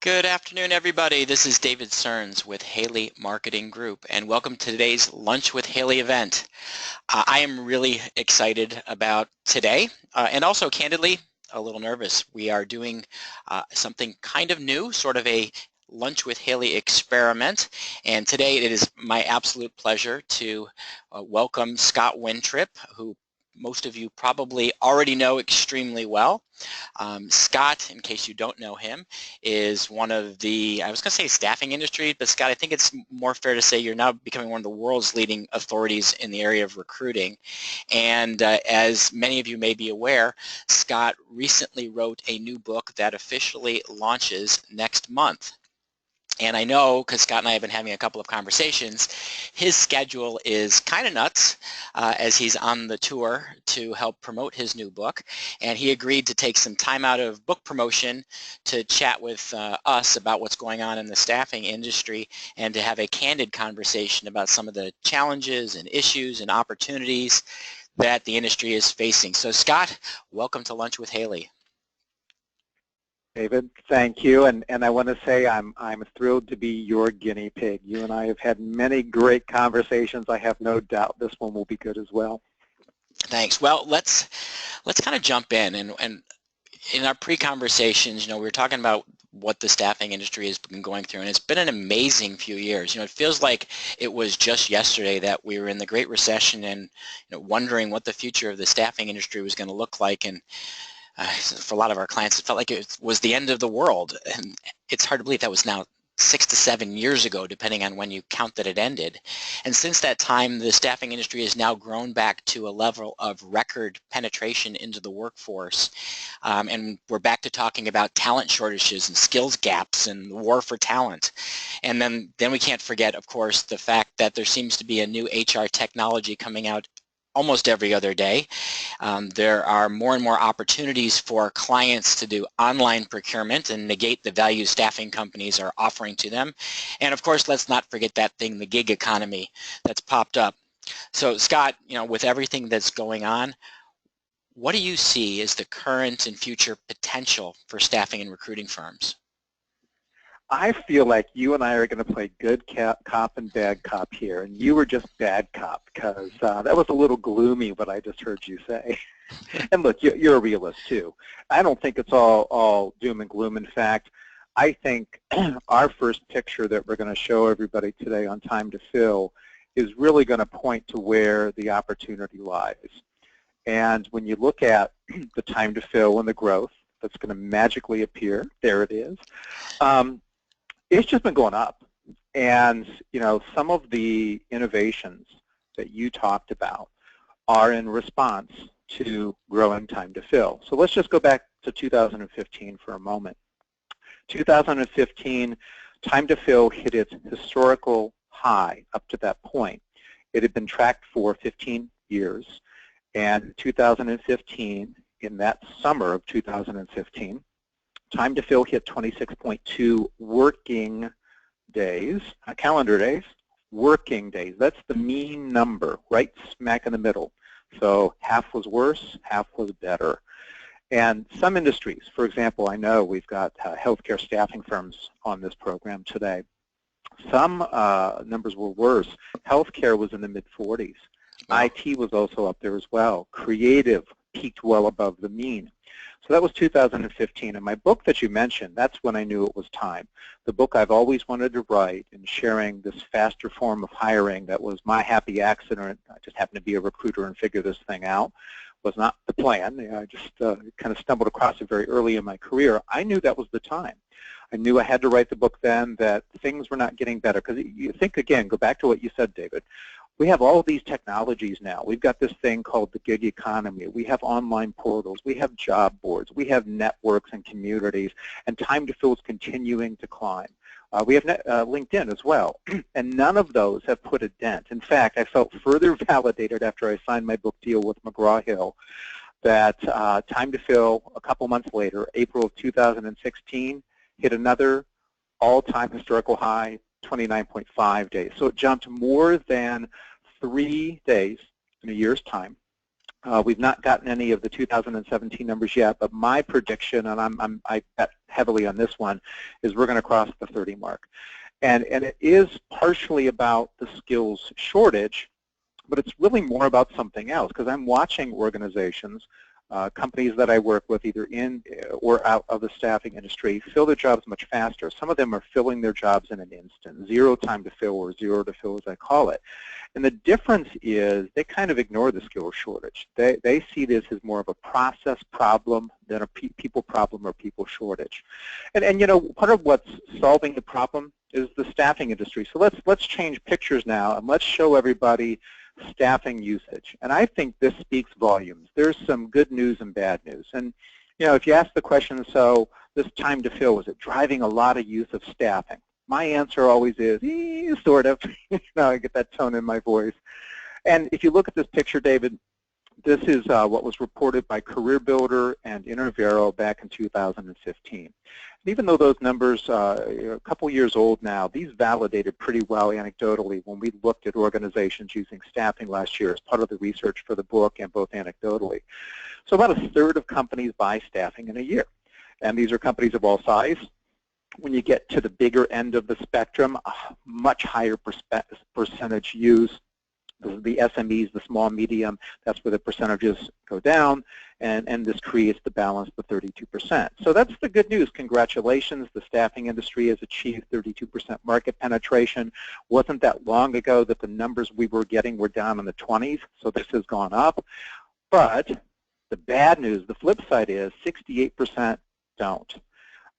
Good afternoon, everybody. This is David Cerns with Haley Marketing Group, and welcome to today's Lunch with Haley event. I am really excited about today, and also, candidly, a little nervous. We are doing something kind of new, sort of a Lunch with Haley experiment, and today it is my absolute pleasure to welcome Scott Wintrip, who most of you probably already know extremely well. Scott, in case you don't know him, is one of the, I was going to say staffing industry, but Scott, I think it's more fair to say you're now becoming one of the world's leading authorities in the area of recruiting. And as many of you may be aware, Scott recently wrote a new book that officially launches next month. And I know, because Scott and I have been having a couple of conversations, his schedule is kind of nuts as he's on the tour to help promote his new book. And he agreed to take some time out of book promotion to chat with us about what's going on in the staffing industry and to have a candid conversation about some of the challenges and issues and opportunities that the industry is facing. So Scott, welcome to Lunch with Haley. David, thank you, and I want to say I'm thrilled to be your guinea pig. You and I have had many great conversations. I have no doubt this one will be good as well. Thanks. Well, let's kind of jump in, and in our pre-conversations, we were talking about what the staffing industry has been going through, and it's been an amazing few years. It feels like it was just yesterday that we were in the Great Recession and wondering what the future of the staffing industry was going to look like, and for a lot of our clients, it felt like it was the end of the world, and it's hard to believe that was now 6 to 7 years ago, depending on when you count that it ended. And since that time, the staffing industry has now grown back to a level of record penetration into the workforce, and we're back to talking about talent shortages and skills gaps and the war for talent. And then we can't forget, of course, the fact that there seems to be a new HR technology coming out almost every other day. There are more and more opportunities for clients to do online procurement and negate the value staffing companies are offering to them. And of course, let's not forget that thing, the gig economy that's popped up. So Scott, with everything that's going on, what do you see as the current and future potential for staffing and recruiting firms? I feel like you and I are going to play good cop and bad cop here, and you were just bad cop because that was a little gloomy what I just heard you say. And look, you're a realist too. I don't think it's all doom and gloom. In fact, I think our first picture that we're going to show everybody today on Time to Fill is really going to point to where the opportunity lies. And when you look at the time to fill and the growth that's going to magically appear, there it is. It's just been going up, and some of the innovations that you talked about are in response to growing time to fill. So let's just go back to 2015 for a moment. 2015, time to fill hit its historical high up to that point. It had been tracked for 15 years, and 2015, in that summer of 2015, time to fill hit 26.2 working days, not calendar days, working days. That's the mean number, right smack in the middle. So half was worse, half was better. And some industries, for example, I know we've got healthcare staffing firms on this program today. Some numbers were worse. Healthcare was in the mid-40s. Wow. IT was also up there as well. Creative peaked well above the mean. So that was 2015, and my book that you mentioned, that's when I knew it was time. The book I've always wanted to write in sharing this faster form of hiring that was my happy accident. I just happened to be a recruiter and figure this thing out. Was not the plan. I just kind of stumbled across it very early in my career. I knew that was the time. I knew I had to write the book then, that things were not getting better. Because you think, again, go back to what you said, David. We have all of these technologies now. We've got this thing called the gig economy. We have online portals. We have job boards. We have networks and communities. And time to fill is continuing to climb. We have LinkedIn as well. And none of those have put a dent. In fact, I felt further validated after I signed my book deal with McGraw-Hill that time to fill a couple months later, April of 2016, hit another all-time historical high, 29.5 days. So it jumped more than 3 days in a year's time. We've not gotten any of the 2017 numbers yet, but my prediction, and I bet heavily on this one, is we're going to cross the 30 mark. And it is partially about the skills shortage, but it's really more about something else, because I'm watching organizations, companies that I work with either in or out of the staffing industry, fill their jobs much faster. Some of them are filling their jobs in an instant, zero time to fill, or zero to fill as I call it. And the difference is they kind of ignore the skills shortage. They see this as more of a process problem than a people problem or people shortage. And you know, part of what's solving the problem is the staffing industry. So let's change pictures now, and let's show everybody staffing usage. And I think this speaks volumes. There's some good news and bad news. And you know, if you ask the question, so this time to fill, was it driving a lot of use of staffing? My answer always is, sort of. You know, I get that tone in my voice. And if you look at this picture, David, this is what was reported by Career Builder and Intervero back in 2015. And even though those numbers are a couple years old now, these validated pretty well anecdotally when we looked at organizations using staffing last year as part of the research for the book and both anecdotally. So about a third of companies buy staffing in a year. And these are companies of all size. When you get to the bigger end of the spectrum, a much higher percentage use. The SMEs, the small, medium, that's where the percentages go down, and this creates the balance, the 32%. So that's the good news. Congratulations, the staffing industry has achieved 32% market penetration. Wasn't that long ago that the numbers we were getting were down in the 20s, so this has gone up. But the bad news, the flip side is 68% don't.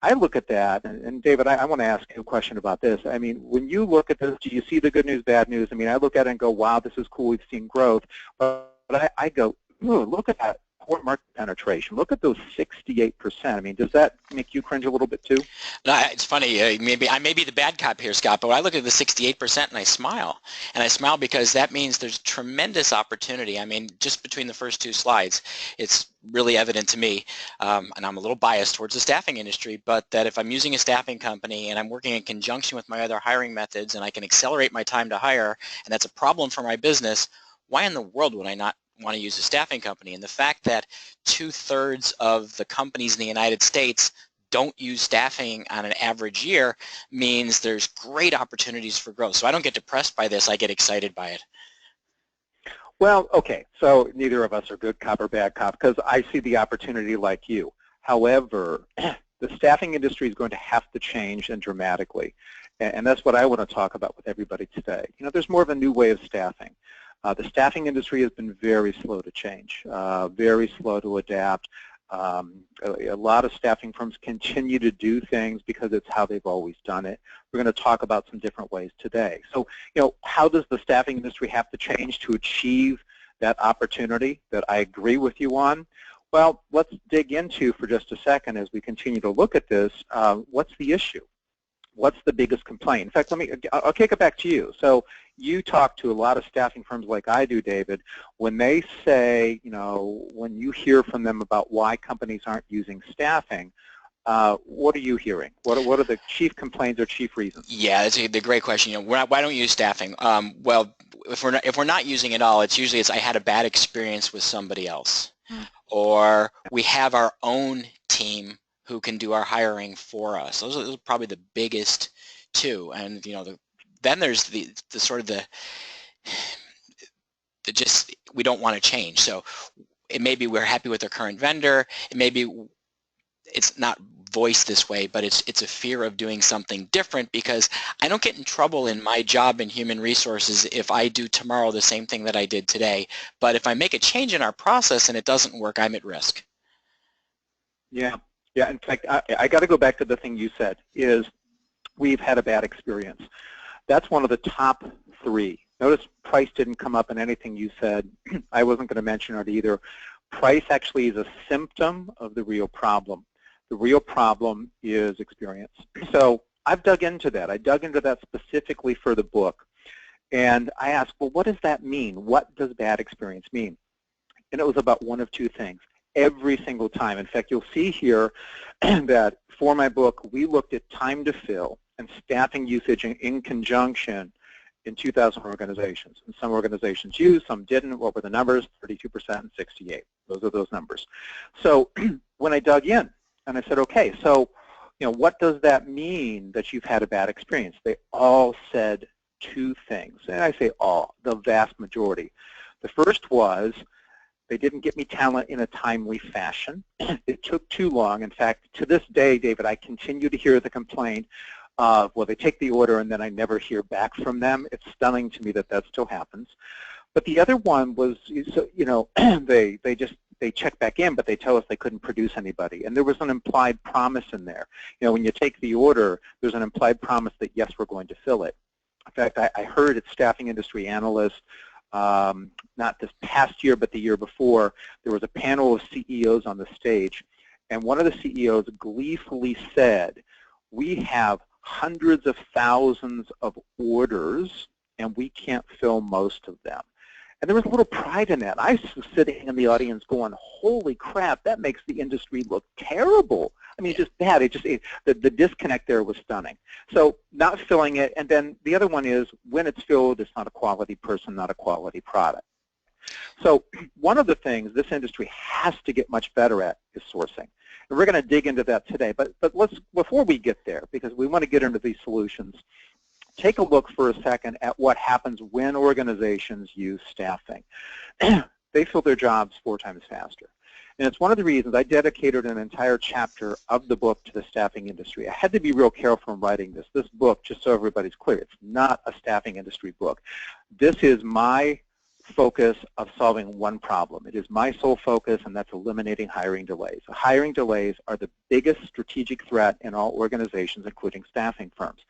I look at that, and David, I want to ask you a question about this. I mean, when you look at this, do you see the good news, bad news? I mean, I look at it and go, wow, this is cool, we've seen growth. But I go, ooh, look at that poor market penetration. Look at those 68%. I mean, does that make you cringe a little bit too? No, it's funny. Maybe I may be the bad cop here, Scott, but I look at the 68% and I smile. And I smile because that means there's tremendous opportunity. I mean, just between the first two slides, it's really evident to me, and I'm a little biased towards the staffing industry, but that if I'm using a staffing company and I'm working in conjunction with my other hiring methods and I can accelerate my time to hire, and that's a problem for my business, why in the world would I not want to use a staffing company? And the fact that 2/3 of the companies in the United States don't use staffing on an average year means there's great opportunities for growth. So I don't get depressed by this, I get excited by it. Well, okay, so neither of us are good cop or bad cop because I see the opportunity like you. However, the staffing industry is going to have to change, and dramatically. And that's what I want to talk about with everybody today. You know, there's more of a new way of staffing. The staffing industry has been very slow to change, very slow to adapt. A lot of staffing firms continue to do things because it's how they've always done it. We're going to talk about some different ways today. So, you know, how does the staffing industry have to change to achieve that opportunity that I agree with you on? Well, let's dig into for just a second as we continue to look at this. What's the issue? What's the biggest complaint? In fact, I'll kick it back to you. So you talk to a lot of staffing firms like I do, David. When they say, you know, when you hear from them about why companies aren't using staffing, what are you hearing? What are the chief complaints or chief reasons? Yeah, that's a great question. You know, why don't you use staffing? Well, if we're not using it all, it's usually I had a bad experience with somebody else, or we have our own team who can do our hiring for us. Those are probably the biggest two. And you know, then there's the sort of the just we don't want to change. So it may be we're happy with our current vendor. It may be it's not voiced this way, but it's a fear of doing something different because I don't get in trouble in my job in human resources if I do tomorrow the same thing that I did today. But if I make a change in our process and it doesn't work, I'm at risk. Yeah. Yeah, in fact, I got to go back to the thing you said, is we've had a bad experience. That's one of the top three. Notice price didn't come up in anything you said. I wasn't going to mention it either. Price actually is a symptom of the real problem. The real problem is experience. So I've dug into that. I dug into that specifically for the book. And I asked, well, what does that mean? What does bad experience mean? And it was about one of two things. Every single time. In fact, you'll see here that for my book, we looked at time to fill and staffing usage in conjunction, in 2,000 organizations. And some organizations used, some didn't. What were the numbers? 32% and 68. Those are those numbers. So when I dug in and I said, okay, so what does that mean that you've had a bad experience? They all said two things. And I say all, the vast majority. The first was they didn't get me talent in a timely fashion. It took too long. In fact, to this day, David, I continue to hear the complaint of, well, they take the order and then I never hear back from them. It's stunning to me that that still happens. But the other one was, they check back in, but they tell us they couldn't produce anybody. And there was an implied promise in there. When you take the order, there's an implied promise that, yes, we're going to fill it. In fact, I heard at Staffing Industry Analysts, not this past year, but the year before, there was a panel of CEOs on the stage, and one of the CEOs gleefully said, we have hundreds of thousands of orders, and we can't fill most of them. And there was a little pride in that. I was sitting in the audience going, holy crap, that makes the industry look terrible. I mean, just bad. The disconnect there was stunning. So not filling it, and then the other one is when it's filled, it's not a quality person, not a quality product. So one of the things this industry has to get much better at is sourcing. And we're going to dig into that today. But let's, before we get there, because we want to get into these solutions, take a look for a second at what happens when organizations use staffing. They fill their jobs 4 times faster. And it's one of the reasons I dedicated an entire chapter of the book to the staffing industry. I had to be real careful in writing this. This book, just so everybody's clear, it's not a staffing industry book. This is my focus of solving one problem. It is my sole focus, and that's eliminating hiring delays. So hiring delays are the biggest strategic threat in all organizations, including staffing firms.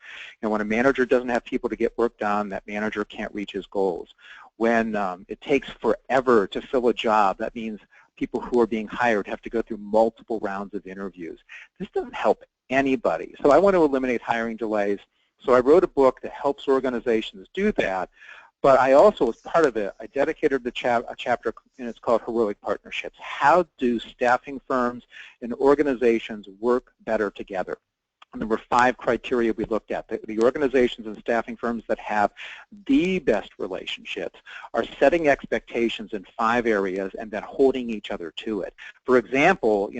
And when a manager doesn't have people to get work done, that manager can't reach his goals. When it takes forever to fill a job, that means people who are being hired have to go through multiple rounds of interviews. This doesn't help anybody. So I want to eliminate hiring delays. So I wrote a book that helps organizations do that. But I also, as part of it, I dedicated a chapter, and it's called Heroic Partnerships. How do staffing firms and organizations work better together? And there were 5 criteria we looked at. The organizations and staffing firms that have the best relationships are setting expectations in 5 areas and then holding each other to it. For example,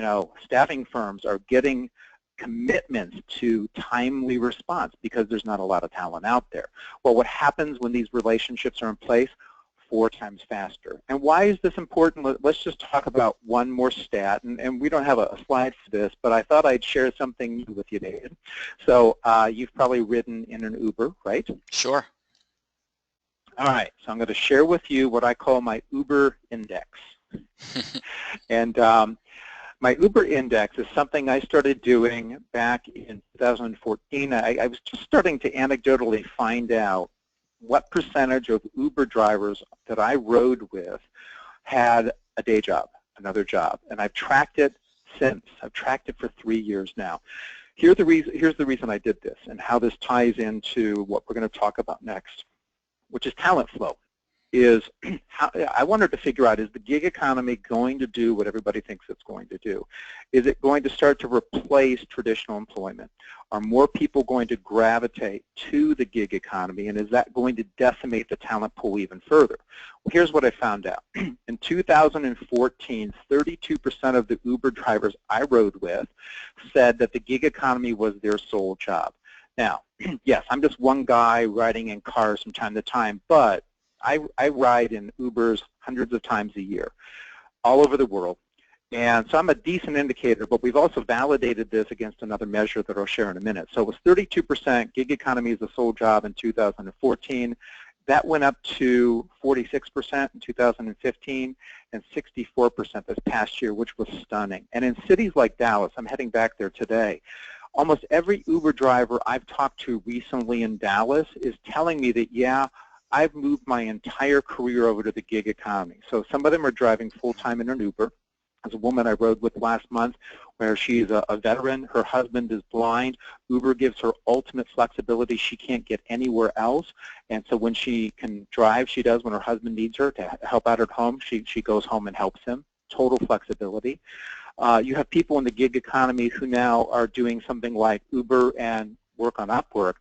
staffing firms are getting commitments to timely response because there's not a lot of talent out there. Well, what happens when these relationships are in place? 4 times faster. And why is this important? Let's just talk about one more stat, and we don't have a slide for this, but I thought I'd share something new with you, David. So you've probably ridden in an Uber, right? Sure. All right, so I'm going to share with you what I call my Uber index. And my Uber index is something I started doing back in 2014. I was just starting to anecdotally find out what percentage of Uber drivers that I rode with had a day job, another job. And I've tracked it since. I've tracked it for 3 years now. Here's the reason I did this and how this ties into what we're going to talk about next, which is talent flow. I wanted to figure out, is the gig economy going to do what everybody thinks it's going to do? Is it going to start to replace traditional employment? Are more people going to gravitate to the gig economy, and is that going to decimate the talent pool even further? Well, here's what I found out. In 2014, 32% of the Uber drivers I rode with said that the gig economy was their sole job. Now, yes, I'm just one guy riding in cars from time to time, but I ride in Ubers hundreds of times a year, all over the world. And so I'm a decent indicator, but we've also validated this against another measure that I'll share in a minute. So it was 32% gig economy as a sole job in 2014. That went up to 46% in 2015 and 64% this past year, which was stunning. And in cities like Dallas, I'm heading back there today, almost every Uber driver I've talked to recently in Dallas is telling me that, yeah, I've moved my entire career over to the gig economy. So some of them are driving full-time in an Uber. There's a woman I rode with last month where she's a veteran. Her husband is blind. Uber gives her ultimate flexibility she can't get anywhere else. And so when she can drive, she does. When her husband needs her to help out at home, she goes home and helps him. Total flexibility. You have people in the gig economy who now are doing something like Uber and work on Upwork.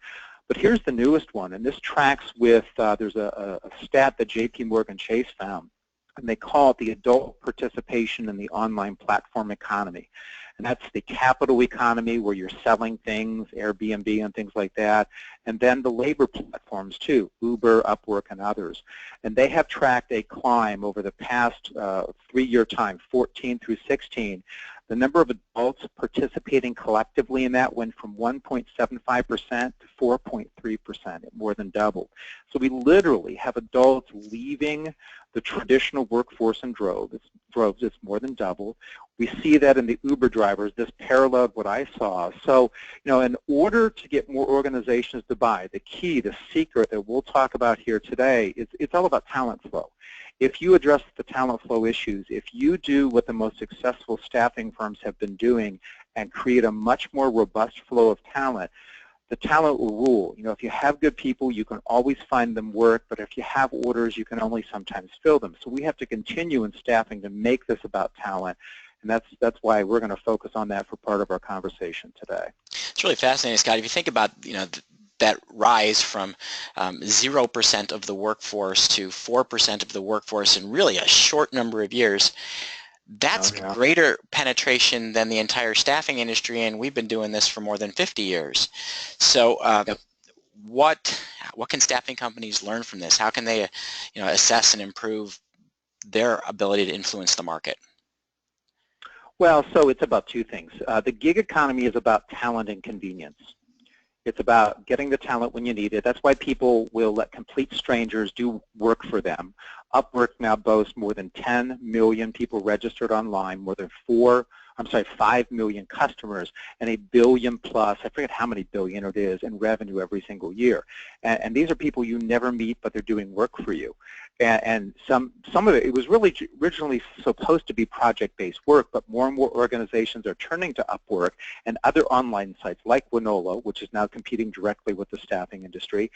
But here's the newest one, and this tracks with, there's a stat that JP Morgan Chase found, and they call it the adult participation in the online platform economy. And that's the capital economy where you're selling things, Airbnb and things like that, and then the labor platforms too, Uber, Upwork, and others. And they have tracked a climb over the past 3-year time, 14 through 16. The number of adults participating collectively in that went from 1.75% to 4.3%. It more than doubled. So we literally have adults leaving the traditional workforce in droves. It's more than doubled. We see that in the Uber drivers. This paralleled what I saw. So, in order to get more organizations to buy, the key, the secret that we'll talk about here today, it's all about talent flow. If you address the talent flow issues, if you do what the most successful staffing firms have been doing and create a much more robust flow of talent, the talent will rule. If you have good people, you can always find them work, but if you have orders, you can only sometimes fill them. So we have to continue in staffing to make this about talent, and that's why we're going to focus on that for part of our conversation today. It's really fascinating, Scott. If you think about, that rise from 0% of the workforce to 4% of the workforce in really a short number of years, that's greater penetration than the entire staffing industry, and we've been doing this for more than 50 years. So what can staffing companies learn from this? How can they assess and improve their ability to influence the market? Well, so it's about two things. The gig economy is about talent and convenience. It's about getting the talent when you need it. That's why people will let complete strangers do work for them. Upwork now boasts more than 10 million people registered online, more than 5 million customers, and a billion plus, I forget how many billion it is, in revenue every single year. And these are people you never meet, but they're doing work for you. And some of it was really originally supposed to be project-based work, but more and more organizations are turning to Upwork and other online sites like Winolo, which is now competing directly with the staffing industry,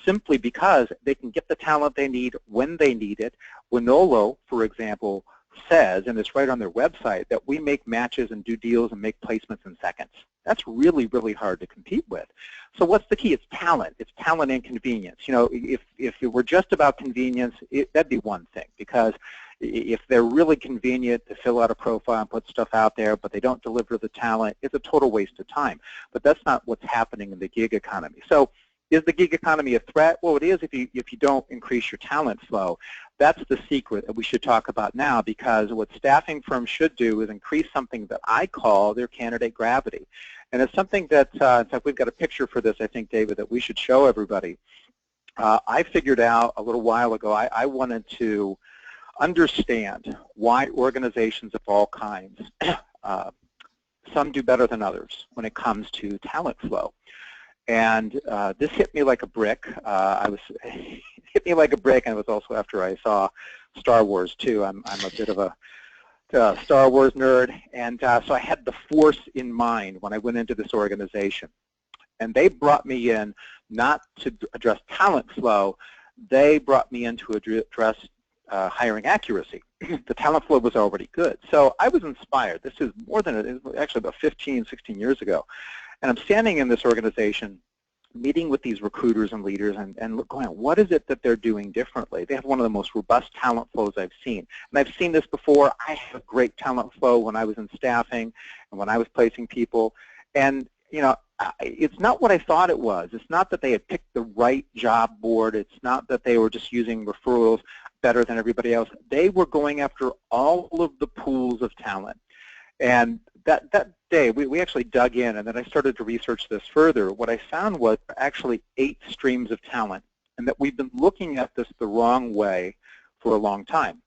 simply because they can get the talent they need when they need it. Winolo, for example, says, and it's right on their website, that we make matches and do deals and make placements in seconds. That's really, really hard to compete with. So what's the key? It's talent. It's talent and convenience. If it were just about convenience, that'd be one thing, because if they're really convenient to fill out a profile and put stuff out there, but they don't deliver the talent, it's a total waste of time. But that's not what's happening in the gig economy. So is the gig economy a threat? Well, it is if you don't increase your talent flow. That's the secret that we should talk about now, because what staffing firms should do is increase something that I call their candidate gravity. And it's something that, in fact, we've got a picture for this, I think, David, that we should show everybody. I figured out a little while ago, I wanted to understand why organizations of all kinds, some do better than others when it comes to talent flow. And this hit me like a brick. Hit me like a brick, and it was also after I saw Star Wars too. I'm a bit of a Star Wars nerd, and so I had the Force in mind when I went into this organization. And they brought me in not to address talent flow, they brought me in to address hiring accuracy. The talent flow was already good. So I was inspired. This is more than, actually about 15, 16 years ago. And I'm standing in this organization, meeting with these recruiters and leaders and going, what is it that they're doing differently? They have one of the most robust talent flows I've seen. And I've seen this before. I have a great talent flow when I was in staffing and when I was placing people. And, it's not what I thought it was. It's not that they had picked the right job board. It's not that they were just using referrals better than everybody else. They were going after all of the pools of talent. And that day, we actually dug in, and then I started to research this further. What I found was actually 8 streams of talent, and that we've been looking at this the wrong way for a long time.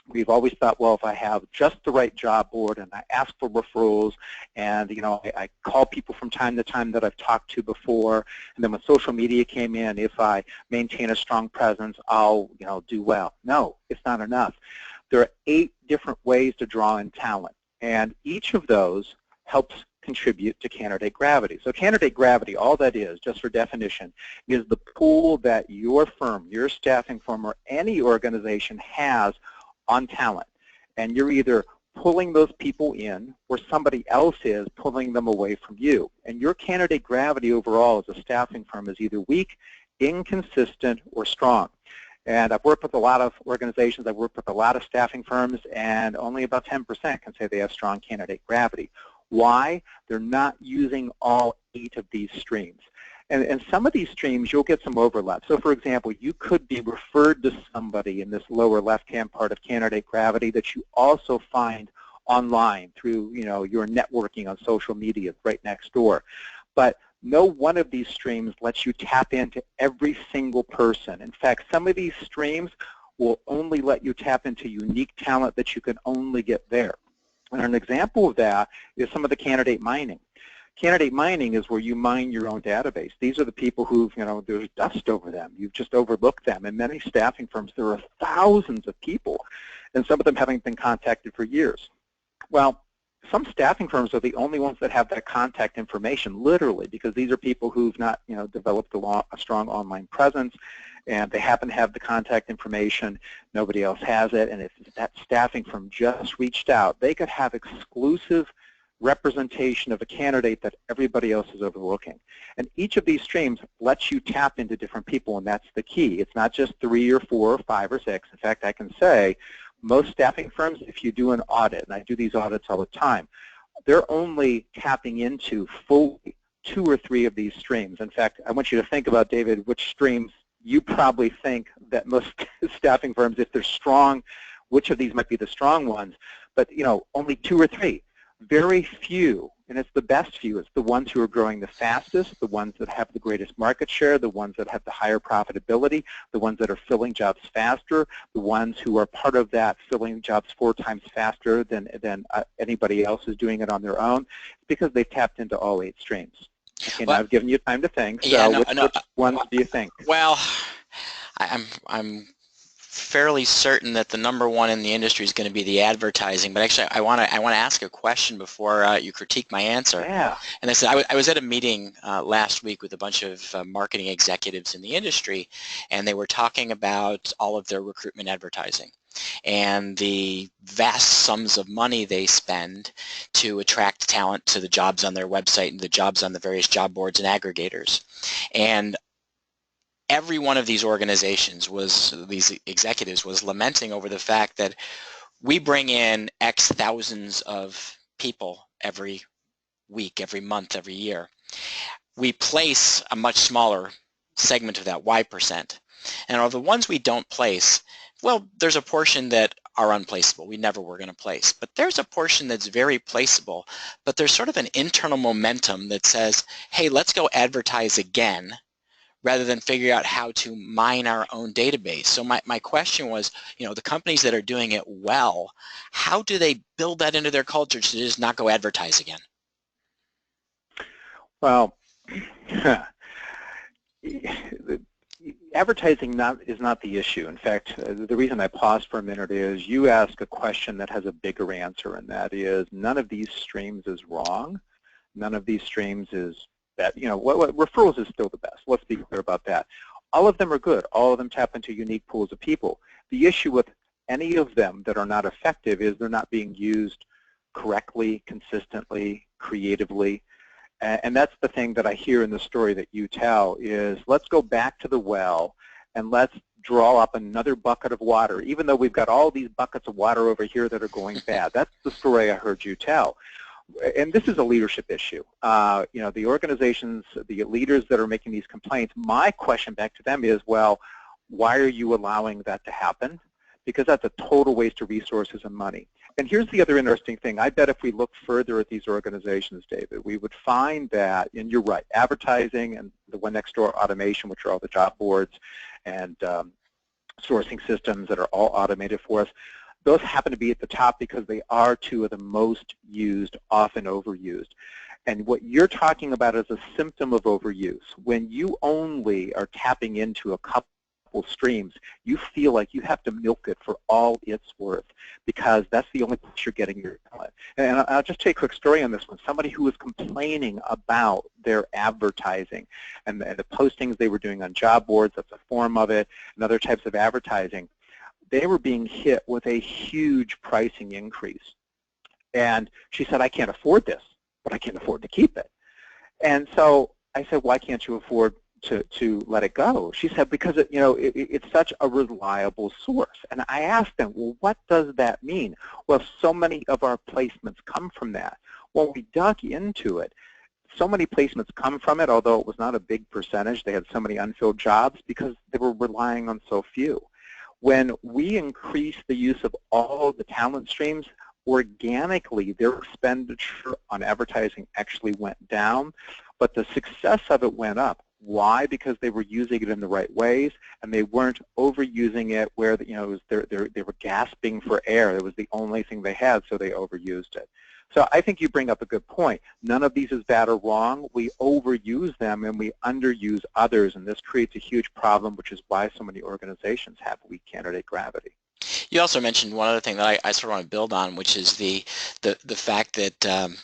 We've always thought, well, if I have just the right job board and I ask for referrals and, I call people from time to time that I've talked to before, and then when social media came in, if I maintain a strong presence, I'll, do well. No, it's not enough. There are 8 different ways to draw in talent, and each of those helps contribute to candidate gravity. So candidate gravity, all that is, just for definition, is the pool that your firm, your staffing firm, or any organization has on talent. And you're either pulling those people in, or somebody else is pulling them away from you. And your candidate gravity overall as a staffing firm is either weak, inconsistent, or strong. And I've worked with a lot of organizations, I've worked with a lot of staffing firms, and only about 10% can say they have strong candidate gravity. Why? They're not using all 8 of these streams. And some of these streams, you'll get some overlap. So for example, you could be referred to somebody in this lower left-hand part of candidate gravity that you also find online through, your networking on social media right next door. But no one of these streams lets you tap into every single person. In fact, some of these streams will only let you tap into unique talent that you can only get there. And an example of that is some of the candidate mining. Candidate mining is where you mine your own database. These are the people who've, there's dust over them. You've just overlooked them. In many staffing firms, there are thousands of people, and some of them haven't been contacted for years. Well, some staffing firms are the only ones that have that contact information, literally, because these are people who've not, developed a strong online presence, and they happen to have the contact information. Nobody else has it, and if that staffing firm just reached out, they could have exclusive representation of a candidate that everybody else is overlooking. And each of these streams lets you tap into different people, and that's the key. It's not just 3 or 4 or 5 or 6. In fact, I can say most staffing firms, if you do an audit, and I do these audits all the time, they're only tapping into fully 2 or 3 of these streams. In fact, I want you to think about, David, which streams you probably think that most staffing firms, if they're strong, which of these might be the strong ones, but only 2 or 3. Very few, and it's the best few, it's the ones who are growing the fastest, the ones that have the greatest market share, the ones that have the higher profitability, the ones that are filling jobs faster, the ones who are part of that filling jobs 4 times faster than anybody else is doing it on their own, because they've tapped into all 8 streams. Okay, now I've given you time to think, so which ones do you think? Well, I'm fairly certain that the number 1 in the industry is going to be the advertising, but actually I want to ask a question before you critique my answer. Yeah. And I said I was at a meeting last week with a bunch of marketing executives in the industry, and they were talking about all of their recruitment advertising and the vast sums of money they spend to attract talent to the jobs on their website and the jobs on the various job boards and aggregators. And every one of these organizations these executives was lamenting over the fact that we bring in X thousands of people every week, every month, every year. We place a much smaller segment of that Y%. And of the ones we don't place, well, there's a portion that are unplaceable. We never were going to place. But there's a portion that's very placeable, but there's sort of an internal momentum that says, hey, let's go advertise again, rather than figure out how to mine our own database. So my question was, the companies that are doing it well, how do they build that into their culture to just not go advertise again? Well, advertising is not the issue. In fact, the reason I paused for a minute is you ask a question that has a bigger answer, and that is none of these streams is wrong. None of these streams is that, what referrals is still the best. Let's be clear about that. All of them are good. All of them tap into unique pools of people. The issue with any of them that are not effective is they're not being used correctly, consistently, creatively. And that's the thing that I hear in the story that you tell is let's go back to the well and let's draw up another bucket of water, even though we've got all these buckets of water over here that are going bad. That's the story I heard you tell. And this is a leadership issue. The organizations, the leaders that are making these complaints, my question back to them is, well, why are you allowing that to happen? Because that's a total waste of resources and money. And here's the other interesting thing. I bet if we look further at these organizations, David, we would find that, and you're right, advertising and the one next door automation, which are all the job boards and sourcing systems that are all automated for us, those happen to be at the top because they are 2 of the most used, often overused. And what you're talking about is a symptom of overuse. When you only are tapping into a couple streams, you feel like you have to milk it for all it's worth because that's the only place you're getting your talent. And I'll just tell you a quick story on this one. Somebody who was complaining about their advertising and the postings they were doing on job boards, that's a form of it, and other types of advertising, they were being hit with a huge pricing increase. And she said, I can't afford this, but I can't afford to keep it. And so I said, why can't you afford to let it go? She said, because it's such a reliable source. And I asked them, well, what does that mean? Well, so many of our placements come from that. Well, we dug into it. So many placements come from it, although it was not a big percentage. They had so many unfilled jobs because they were relying on so few. When we increased the use of all the talent streams, organically their expenditure on advertising actually went down, but the success of it went up. Why? Because they were using it in the right ways, and they weren't overusing it where they were gasping for air. It was the only thing they had, so they overused it. So I think you bring up a good point. None of these is bad or wrong. We overuse them and we underuse others, and this creates a huge problem, which is why so many organizations have weak candidate gravity. You also mentioned one other thing that I sort of want to build on, which is the fact that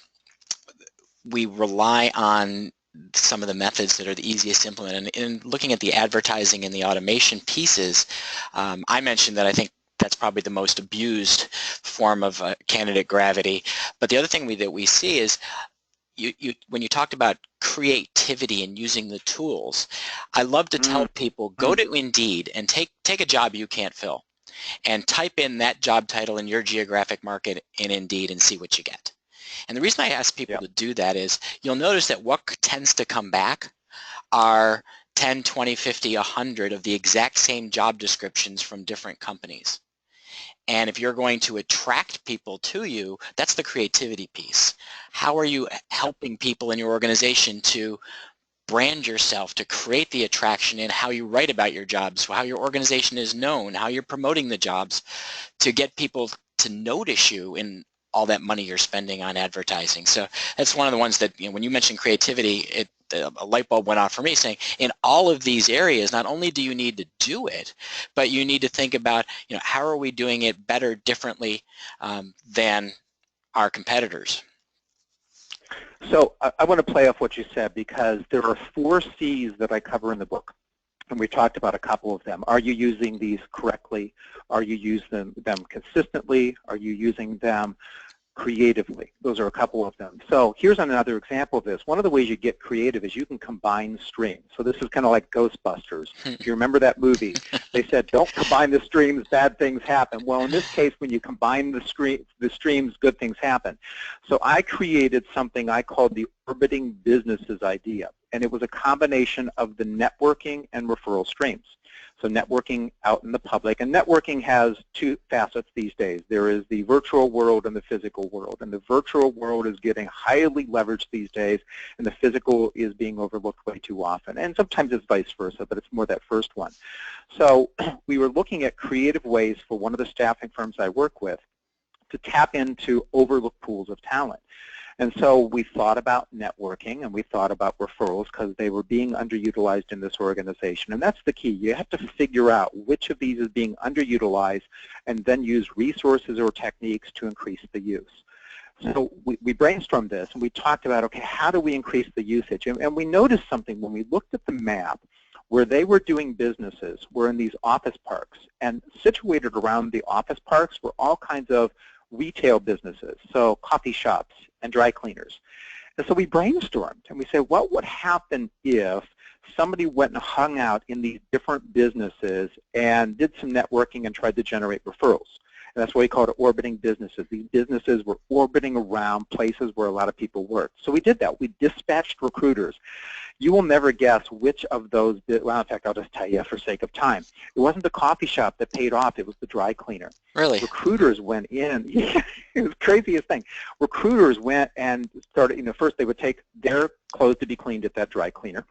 we rely on some of the methods that are the easiest to implement. And in looking at the advertising and the automation pieces, I mentioned that I think that's probably the most abused form of candidate gravity. But the other thing that we see is when you talked about creativity and using the tools, I love to tell people, go to Indeed and take a job you can't fill and type in that job title in your geographic market in Indeed and see what you get. And the reason I ask people to do that is you'll notice that what tends to come back are 10, 20, 50, 100 of the exact same job descriptions from different companies. And if you're going to attract people to you, that's the creativity piece. How are you helping people in your organization to brand yourself, to create the attraction in how you write about your jobs, how your organization is known, how you're promoting the jobs, to get people to notice you in all that money you're spending on advertising. So that's one of the ones that, when you mentioned creativity, a light bulb went off for me saying, in all of these areas, not only do you need to do it, but you need to think about, how are we doing it better, differently than our competitors? So I want to play off what you said, because there are 4 C's that I cover in the book, and we talked about a couple of them. Are you using these correctly? Are you using them consistently? Are you using them creatively? Those are a couple of them. So here's another example of this. One of the ways you get creative is you can combine streams. So this is kind of like Ghostbusters. If you remember that movie, they said, don't combine the streams, bad things happen. Well, in this case, when you combine the streams, good things happen. So I created something I called the orbiting businesses idea, and it was a combination of the networking and referral streams. So networking out in the public, and networking has 2 facets these days. There is the virtual world and the physical world, and the virtual world is getting highly leveraged these days, and the physical is being overlooked way too often. And sometimes it's vice versa, but it's more that first one. So we were looking at creative ways for one of the staffing firms I work with to tap into overlooked pools of talent. And so we thought about networking and we thought about referrals because they were being underutilized in this organization. And that's the key. You have to figure out which of these is being underutilized and then use resources or techniques to increase the use. So we brainstormed this and we talked about, okay, how do we increase the usage? And we noticed something when we looked at the map. Where they were doing businesses were in these office parks, and situated around the office parks were all kinds of retail businesses, so coffee shops and dry cleaners. And so we brainstormed and we said, what would happen if somebody went and hung out in these different businesses and did some networking and tried to generate referrals? And that's why we call it orbiting businesses. These businesses were orbiting around places where a lot of people worked. So we did that. We dispatched recruiters. You will never guess which of those, well, in fact, I'll just tell you for sake of time. It wasn't the coffee shop that paid off. It was the dry cleaner. Really? Recruiters went in. It was the craziest thing. Recruiters went and started, first they would take their clothes to be cleaned at that dry cleaner.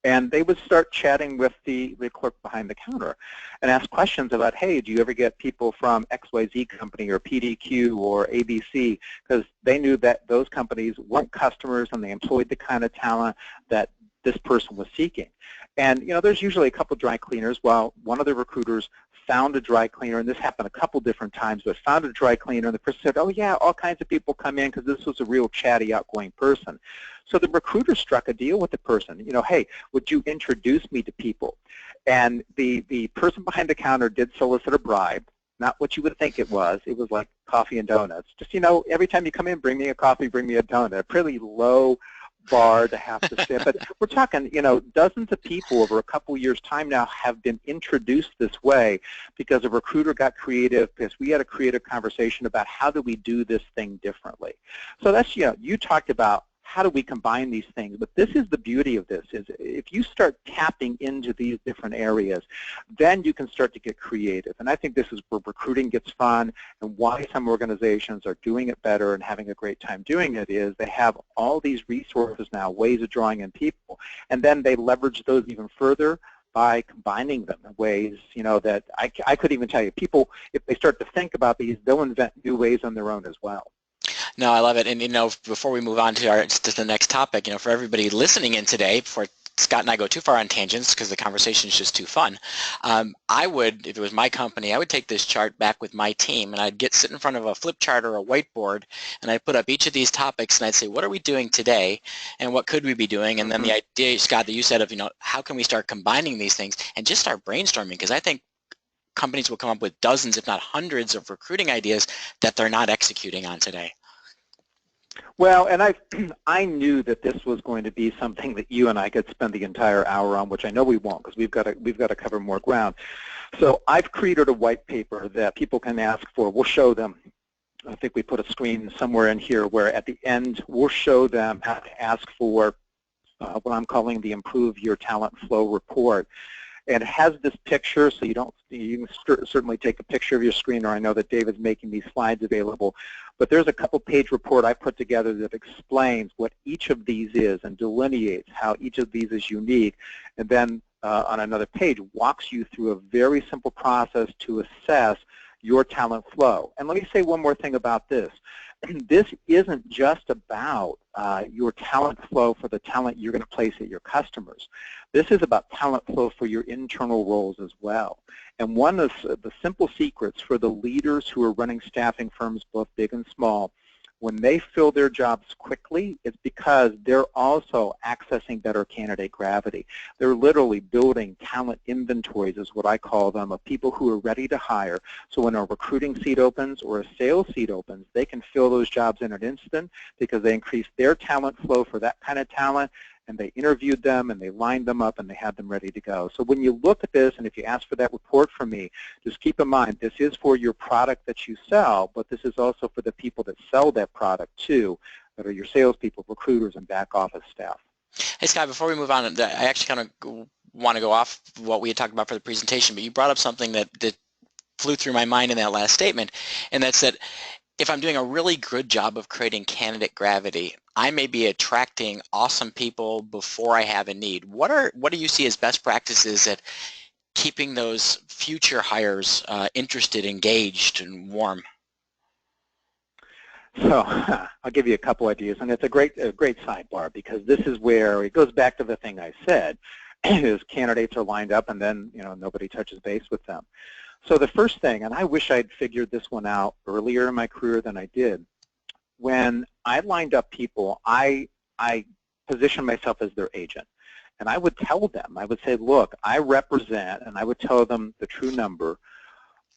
And they would start chatting with the clerk behind the counter and ask questions about, hey, do you ever get people from XYZ company or PDQ or ABC? Because they knew that those companies weren't customers and they employed the kind of talent that this person was seeking. And, there's usually a couple dry cleaners. Well, one of the recruiters found a dry cleaner, and this happened a couple different times, but found a dry cleaner, and the person said, oh, yeah, all kinds of people come in because this was a real chatty, outgoing person. So the recruiter struck a deal with the person. Hey, would you introduce me to people? And the person behind the counter did solicit a bribe, not what you would think it was. It was like coffee and donuts. Just, every time you come in, bring me a coffee, bring me a donut. A pretty low bar to have to sit. But we're talking, dozens of people over a couple years' time now have been introduced this way because a recruiter got creative, because we had a creative conversation about how do we do this thing differently. So that's, you talked about how do we combine these things, but this is the beauty of this, is if you start tapping into these different areas, then you can start to get creative. And I think this is where recruiting gets fun, and why some organizations are doing it better and having a great time doing it is they have all these resources now, ways of drawing in people, and then they leverage those even further by combining them in ways, that I could even tell you, people, if they start to think about these, they'll invent new ways on their own as well. No, I love it. And, before we move on to the next topic, for everybody listening in today, before Scott and I go too far on tangents because the conversation is just too fun, I would, if it was my company, I would take this chart back with my team, and I'd sit in front of a flip chart or a whiteboard, and I'd put up each of these topics, and I'd say, what are we doing today, and what could we be doing? And then the idea, Scott, that you said of, how can we start combining these things and just start brainstorming? Because I think companies will come up with dozens, if not hundreds, of recruiting ideas that they're not executing on today. Well, and I knew that this was going to be something that you and I could spend the entire hour on, which I know we won't, because we've got to cover more ground. So I've created a white paper that people can ask for. We'll show them. I think we put a screen somewhere in here where at the end we'll show them how to ask for what I'm calling the Improve Your Talent Flow report. And it has this picture, so you can certainly take a picture of your screen, or I know that David's making these slides available. But there's a couple-page report I put together that explains what each of these is and delineates how each of these is unique. And then on another page walks you through a very simple process to assess your talent flow. And let me say one more thing about this. This isn't just about your talent flow for the talent you're going to place at your customers. This is about talent flow for your internal roles as well. And one of the simple secrets for the leaders who are running staffing firms, both big and small, when they fill their jobs quickly, it's because they're also accessing better candidate gravity. They're literally building talent inventories, is what I call them, of people who are ready to hire. So when a recruiting seat opens or a sales seat opens, they can fill those jobs in an instant because they increased their talent flow for that kind of talent, and they interviewed them, and they lined them up, and they had them ready to go. So when you look at this, and if you ask for that report from me, just keep in mind, this is for your product that you sell, but this is also for the people that sell that product too, that are your salespeople, recruiters, and back office staff. Hey, Scott, before we move on, I actually kind of want to go off what we had talked about for the presentation, but you brought up something that flew through my mind in that last statement, and that's that if I'm doing a really good job of creating candidate gravity, I may be attracting awesome people before I have a need. What do you see as best practices at keeping those future hires interested, engaged, and warm? So I'll give you a couple ideas, and it's a great sidebar, because this is where it goes back to the thing I said, is candidates are lined up and then nobody touches base with them. So the first thing, and I wish I'd figured this one out earlier in my career than I did, when I lined up people, I positioned myself as their agent. And I would tell them, I would say, look, I represent, and I would tell them the true number,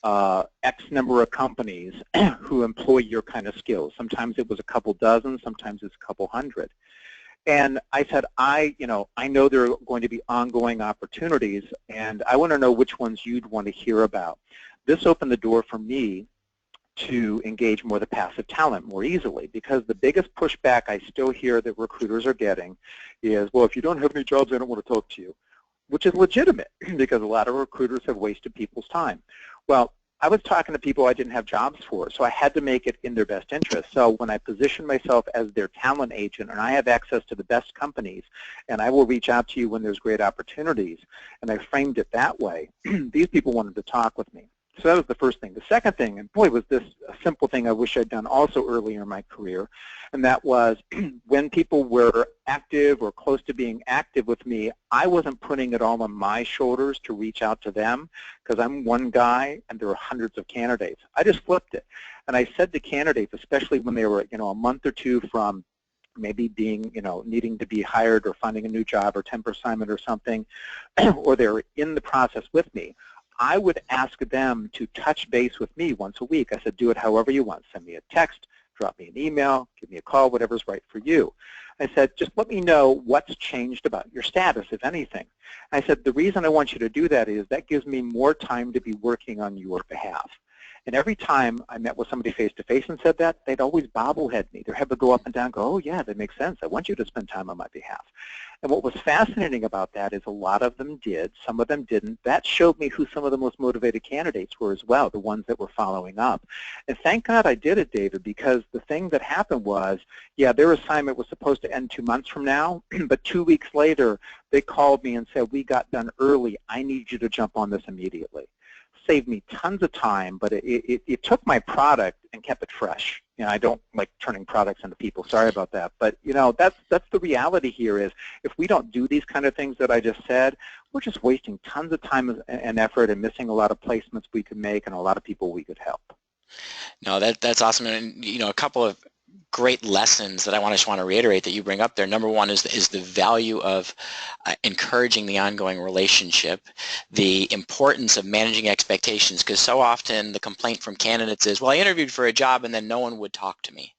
X number of companies who employ your kind of skills. Sometimes it was a couple dozen, sometimes it's a couple hundred. And I said, I know there are going to be ongoing opportunities, and I want to know which ones you'd want to hear about. This opened the door for me to engage more of the passive talent more easily, because the biggest pushback I still hear that recruiters are getting is, well, if you don't have any jobs, I don't want to talk to you, which is legitimate because a lot of recruiters have wasted people's time. Well, I was talking to people I didn't have jobs for, so I had to make it in their best interest. So when I position myself as their talent agent, and I have access to the best companies, and I will reach out to you when there's great opportunities, and I framed it that way, these people wanted to talk with me. So that was the first thing. The second thing, and boy, was this a simple thing I wish I'd done also earlier in my career, and that was when people were active or close to being active with me, I wasn't putting it all on my shoulders to reach out to them, because I'm one guy and there are hundreds of candidates. I just flipped it. And I said to candidates, especially when they were a month or two from maybe being, needing to be hired or finding a new job or temp assignment or something, or they're in the process with me, I would ask them to touch base with me once a week. I said, do it however you want. Send me a text, drop me an email, give me a call, whatever's right for you. I said, just let me know what's changed about your status, if anything. I said, the reason I want you to do that is that gives me more time to be working on your behalf. And every time I met with somebody face-to-face and said that, they'd always bobblehead me. Their head would go up and down, go, oh, yeah, that makes sense. I want you to spend time on my behalf. And what was fascinating about that is a lot of them did, some of them didn't. That showed me who some of the most motivated candidates were as well, the ones that were following up. And thank God I did it, David, because the thing that happened was, yeah, their assignment was supposed to end 2 months from now, but 2 weeks later, they called me and said, we got done early. I need you to jump on this immediately. Saved me tons of time, but it took my product and kept it fresh. You know, I don't like turning products into people. Sorry about that. But, you know, that's the reality here is if we don't do these kind of things that I just said, we're just wasting tons of time and effort and missing a lot of placements we could make and a lot of people we could help. No, that's awesome. And, you know, a couple of great lessons that I just want to reiterate that you bring up there. Number one is the value of encouraging the ongoing relationship, the importance of managing expectations, because so often the complaint from candidates is, well, I interviewed for a job and then no one would talk to me.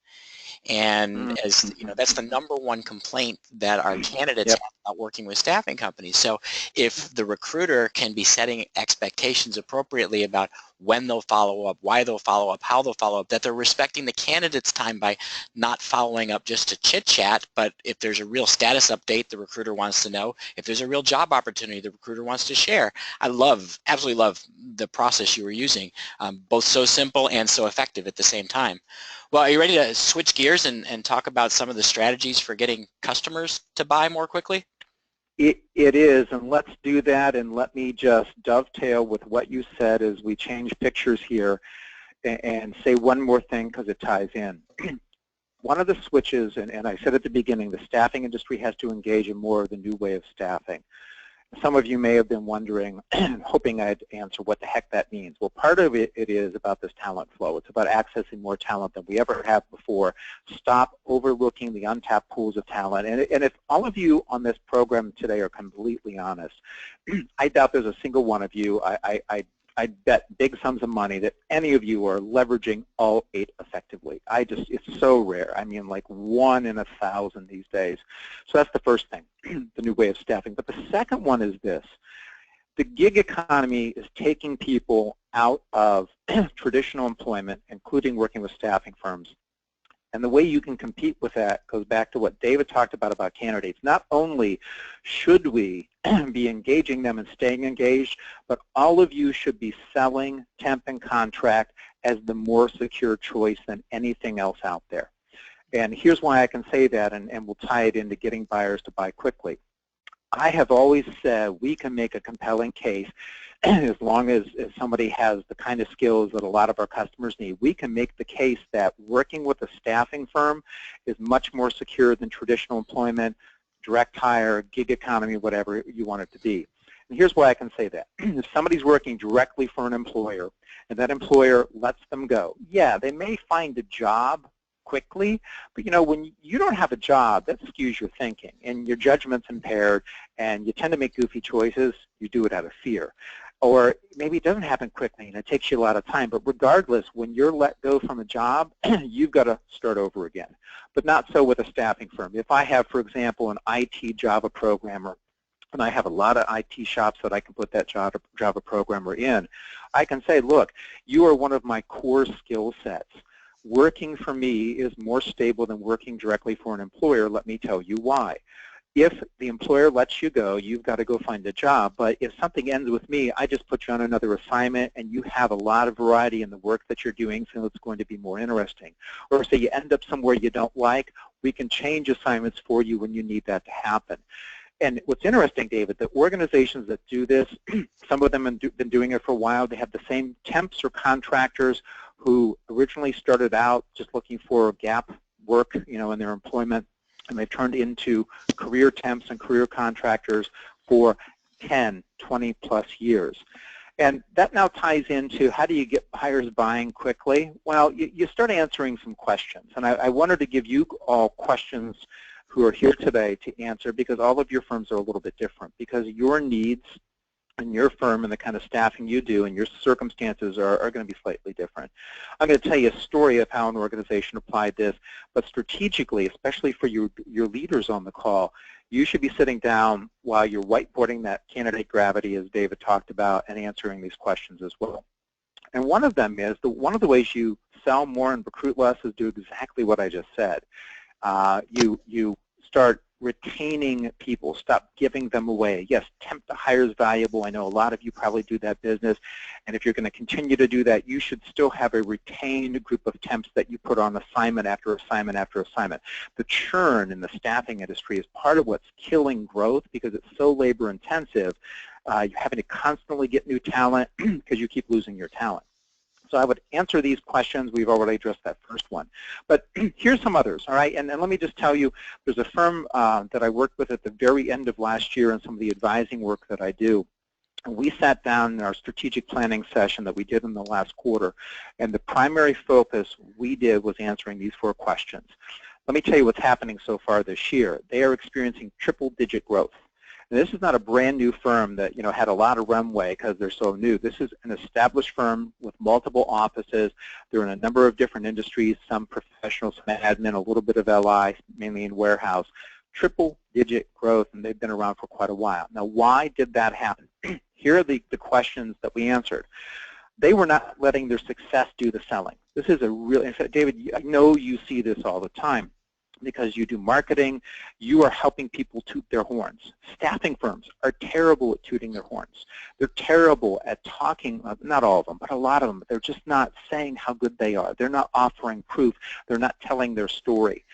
And as you know, that's the number one complaint that our candidates have about working with staffing companies. So if the recruiter can be setting expectations appropriately about when they'll follow up, why they'll follow up, how they'll follow up, that they're respecting the candidate's time by not following up just to chit-chat, but if there's a real status update the recruiter wants to know, if there's a real job opportunity the recruiter wants to share. I absolutely love the process you were using, both so simple and so effective at the same time. Well, are you ready to switch gears and talk about some of the strategies for getting customers to buy more quickly? It is, and let's do that, and let me just dovetail with what you said as we change pictures here and say one more thing because it ties in. One of the switches, and I said at the beginning, the staffing industry has to engage in more of the new way of staffing. Some of you may have been wondering, hoping I'd answer what the heck that means. Well, part of it is about this talent flow. It's about accessing more talent than we ever have before. Stop overlooking the untapped pools of talent. And if all of you on this program today are completely honest, I doubt there's a single one of you, I bet big sums of money that any of you are leveraging all 8 effectively. It's so rare. I mean, like 1 in 1,000 these days. So that's the first thing, the new way of staffing. But the second one is this. The gig economy is taking people out of traditional employment, including working with staffing firms. And the way you can compete with that goes back to what David talked about candidates. Not only should we be engaging them and staying engaged, but all of you should be selling temp and contract as the more secure choice than anything else out there. And here's why I can say that, and we'll tie it into getting buyers to buy quickly. I have always said we can make a compelling case as long as somebody has the kind of skills that a lot of our customers need. We can make the case that working with a staffing firm is much more secure than traditional employment, direct hire, gig economy, whatever you want it to be. And here's why I can say that. If somebody's working directly for an employer and that employer lets them go, yeah, they may find a job quickly, but you know, when you don't have a job, that skews your thinking and your judgment's impaired and you tend to make goofy choices. You do it out of fear. Or maybe it doesn't happen quickly and it takes you a lot of time, but regardless, when you're let go from a job, you've got to start over again. But not so with a staffing firm. If I have, for example, an IT Java programmer, and I have a lot of IT shops that I can put that Java programmer in, I can say, look, you are one of my core skill sets. Working for me is more stable than working directly for an employer. Let me tell you why. If the employer lets you go, you've got to go find a job. But if something ends with me, I just put you on another assignment, and you have a lot of variety in the work that you're doing, so it's going to be more interesting. Or say you end up somewhere you don't like, we can change assignments for you when you need that to happen. And what's interesting, David, the organizations that do this, some of them have been doing it for a while. They have the same temps or contractors who originally started out just looking for gap work, you know, in their employment, and they've turned into career temps and career contractors for 10, 20 plus years. And that now ties into how do you get buyers buying quickly? Well, you start answering some questions. And I wanted to give you all questions who are here today to answer because all of your firms are a little bit different because your needs in your firm and the kind of staffing you do, and your circumstances are going to be slightly different. I'm going to tell you a story of how an organization applied this, but strategically, especially for your leaders on the call, you should be sitting down while you're whiteboarding that candidate gravity, as David talked about, and answering these questions as well. And one of them is, one of the ways you sell more and recruit less is do exactly what I just said. You start retaining people, stop giving them away. Yes, temp to hire is valuable. I know a lot of you probably do that business, and if you're going to continue to do that, you should still have a retained group of temps that you put on assignment after assignment after assignment. The churn in the staffing industry is part of what's killing growth because it's so labor intensive. You're having to constantly get new talent because you keep losing your talent. So I would answer these questions. We've already addressed that first one. But here's some others, all right? And let me just tell you, there's a firm that I worked with at the very end of last year in some of the advising work that I do. And we sat down in our strategic planning session that we did in the last quarter, and the primary focus we did was answering these 4 questions. Let me tell you what's happening so far this year. They are experiencing triple-digit growth. And this is not a brand new firm that had a lot of runway because they're so new. This is an established firm with multiple offices. They're in a number of different industries, some professional, some admin, a little bit of LI, mainly in warehouse. Triple-digit growth, and they've been around for quite a while. Now, why did that happen? Here are the questions that we answered. They were not letting their success do the selling. This is a real, in fact, David, I know you see this all the time. Because you do marketing, you are helping people toot their horns. Staffing firms are terrible at tooting their horns. They're terrible at talking, not all of them, but a lot of them. They're just not saying how good they are. They're not offering proof. They're not telling their story.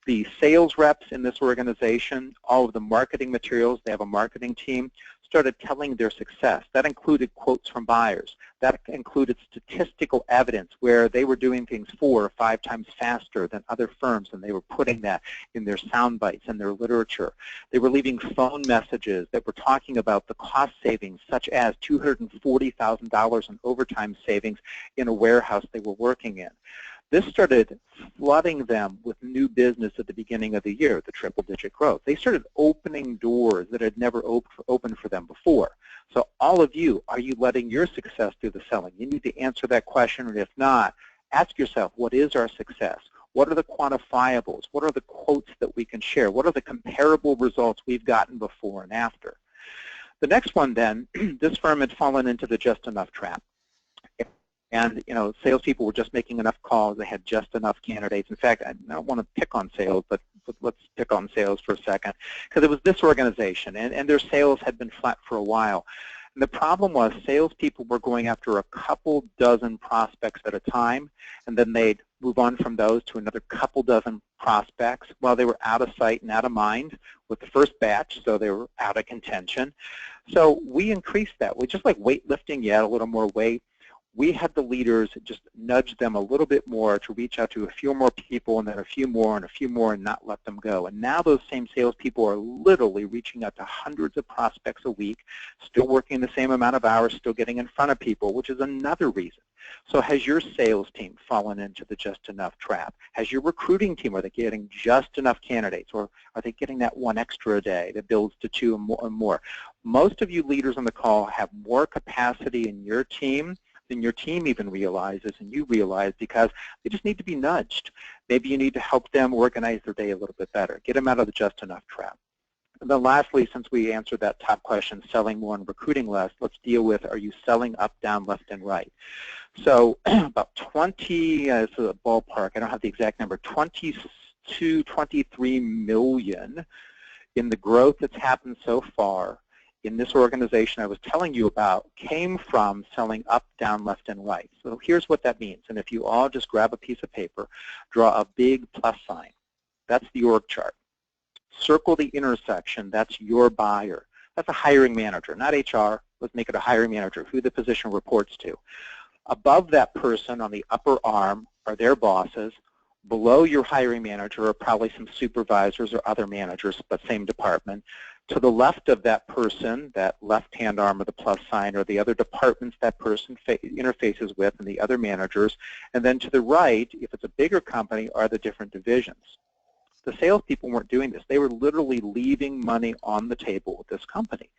The sales reps in this organization, all of the marketing materials, they have a marketing team, started telling their success. That included quotes from buyers. That included statistical evidence where they were doing things 4 or 5 times faster than other firms, and they were putting that in their sound bites and their literature. They were leaving phone messages that were talking about the cost savings, such as $240,000 in overtime savings in a warehouse they were working in. This started flooding them with new business at the beginning of the year, the triple-digit growth. They started opening doors that had never opened for them before. So all of you, are you letting your success do the selling? You need to answer that question, and if not, ask yourself, what is our success? What are the quantifiables? What are the quotes that we can share? What are the comparable results we've gotten before and after? The next one then, this firm had fallen into the just enough trap. And salespeople were just making enough calls. They had just enough candidates. In fact, I don't want to pick on sales, but let's pick on sales for a second, because it was this organization, and their sales had been flat for a while. And the problem was salespeople were going after a couple dozen prospects at a time, and then they'd move on from those to another couple dozen prospects while they were out of sight and out of mind with the first batch, so they were out of contention. So we increased that. We just like weightlifting, you add a little more weight. We had the leaders just nudge them a little bit more to reach out to a few more people and then a few more and a few more and not let them go. And now those same salespeople are literally reaching out to hundreds of prospects a week, still working the same amount of hours, still getting in front of people, which is another reason. So has your sales team fallen into the just enough trap? Has your recruiting team, are they getting just enough candidates, or are they getting that one extra a day that builds to 2 and more? Most of you leaders on the call have more capacity in your team than your team even realizes, and you realize, because they just need to be nudged. Maybe you need to help them organize their day a little bit better. Get them out of the just enough trap. And then lastly, since we answered that top question, selling more and recruiting less, let's deal with, are you selling up, down, left, and right? So about 20, it's a ballpark, I don't have the exact number, 22, 23 million in the growth that's happened so far in this organization I was telling you about came from selling up, down, left, and right. So here's what that means. And if you all just grab a piece of paper, draw a big plus sign. That's the org chart. Circle the intersection. That's your buyer. That's a hiring manager, not HR. Let's make it a hiring manager, who the position reports to. Above that person on the upper arm are their bosses. Below your hiring manager are probably some supervisors or other managers, but same department. To the left of that person, that left-hand arm of the plus sign, are the other departments that person interfaces with and the other managers. And then to the right, if it's a bigger company, are the different divisions. the salespeople weren't doing this. They were literally leaving money on the table with this company.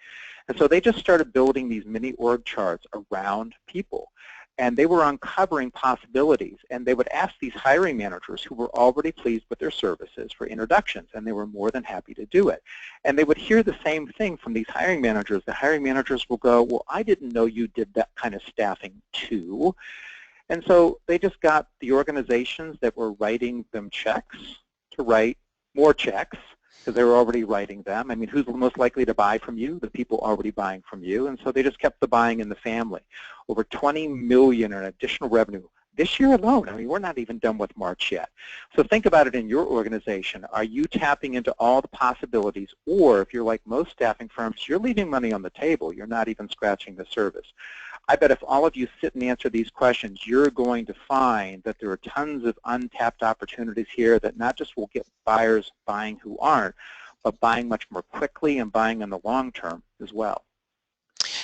And so they just started building these mini org charts around people. And they were uncovering possibilities, and they would ask these hiring managers who were already pleased with their services for introductions, and they were more than happy to do it. And they would hear the same thing from these hiring managers. The hiring managers will go, well, I didn't know you did that kind of staffing too. And so they just got the organizations that were writing them checks to write more checks, because they were already writing them. I mean, who's most likely to buy from you? The people already buying from you. And so they just kept the buying in the family. Over $20 million in additional revenue this year alone. I mean, we're not even done with March yet. So think about it in your organization. Are you tapping into all the possibilities? Or if you're like most staffing firms, you're leaving money on the table. You're not even scratching the surface. I bet if all of you sit and answer these questions, you're going to find that there are tons of untapped opportunities here that not just will get buyers buying who aren't, but buying much more quickly and buying in the long term as well.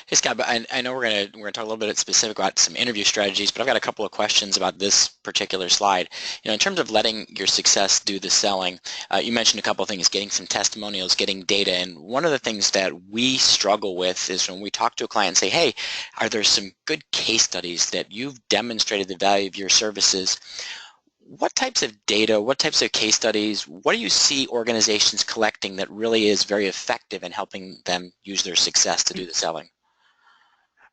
Hey Scott, but I know we're gonna talk a little bit specific about some interview strategies, but I've got a couple of questions about this particular slide. In terms of letting your success do the selling, you mentioned a couple of things: getting some testimonials, getting data, and one of the things that we struggle with is when we talk to a client and say, "Hey, are there some good case studies that you've demonstrated the value of your services?" What types of data, what types of case studies, what do you see organizations collecting that really is very effective in helping them use their success to do the selling?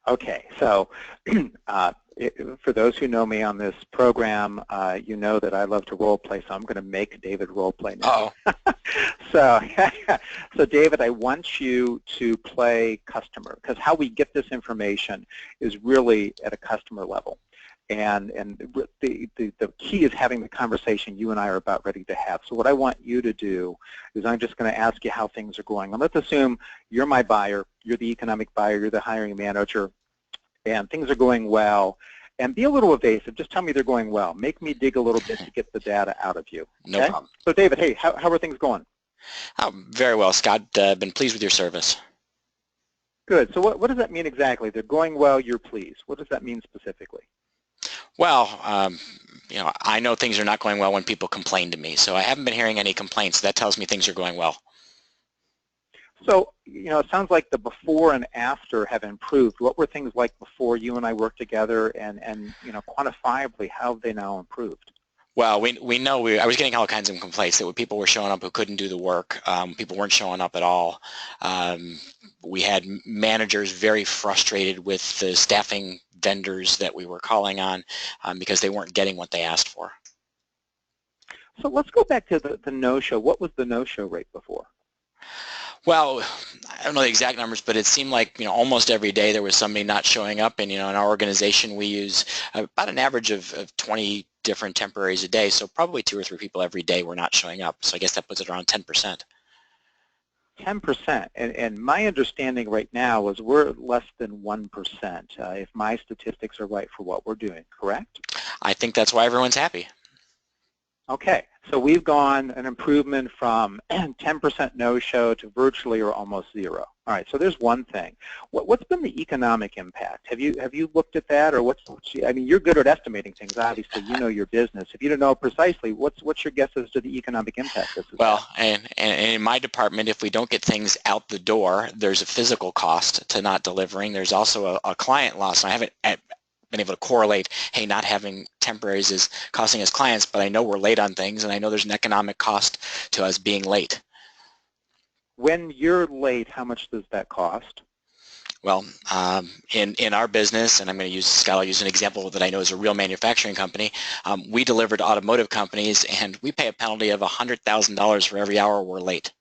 Okay, so for those who know me on this program, you know that I love to role play, so I'm going to make David role play now. So David, I want you to play customer, because how we get this information is really at a customer level. And the key is having the conversation you and I are about ready to have. So what I want you to do is I'm just going to ask you how things are going. And let's assume you're my buyer, you're the economic buyer, you're the hiring manager, and things are going well. And be a little evasive. Just tell me they're going well. Make me dig a little bit to get the data out of you. No okay? problem. So David, hey, how are things going? Oh, very well, Scott. Been pleased with your service. Good. So what does that mean exactly? They're going well, you're pleased. What does that mean specifically? Well, I know things are not going well when people complain to me, so I haven't been hearing any complaints. That tells me things are going well. So, it sounds like the before and after have improved. What were things like before you and I worked together, and quantifiably, how have they now improved? Well, we know I was getting all kinds of complaints that people were showing up who couldn't do the work. People weren't showing up at all. We had managers very frustrated with the staffing vendors that we were calling on because they weren't getting what they asked for. So let's go back to the no-show. What was the no-show rate before? Well, I don't know the exact numbers, but it seemed like almost every day there was somebody not showing up. And in our organization we use about an average of 20 different temporaries a day, so probably 2 or 3 people every day were not showing up. So I guess that puts it around 10%. 10%, and my understanding right now is we're at less than 1%, if my statistics are right for what we're doing, correct? I think that's why everyone's happy. Okay, so we've gone an improvement from 10% no-show to virtually or almost 0. All right, so there's one thing. What's been the economic impact? Have you looked at that, or I mean, you're good at estimating things. Obviously, you know your business. If you don't know precisely, what's your guess as to the economic impact this is? Well, and in my department, if we don't get things out the door, there's a physical cost to not delivering. There's also a client loss. And I haven't been able to correlate, hey, not having temporaries is costing us clients, but I know we're late on things, and I know there's an economic cost to us being late. When you're late, how much does that cost? Well, in our business, and I'm going to use, Scott, I'll use an example that I know is a real manufacturing company. We deliver to automotive companies, and we pay a penalty of $100,000 for every hour we're late.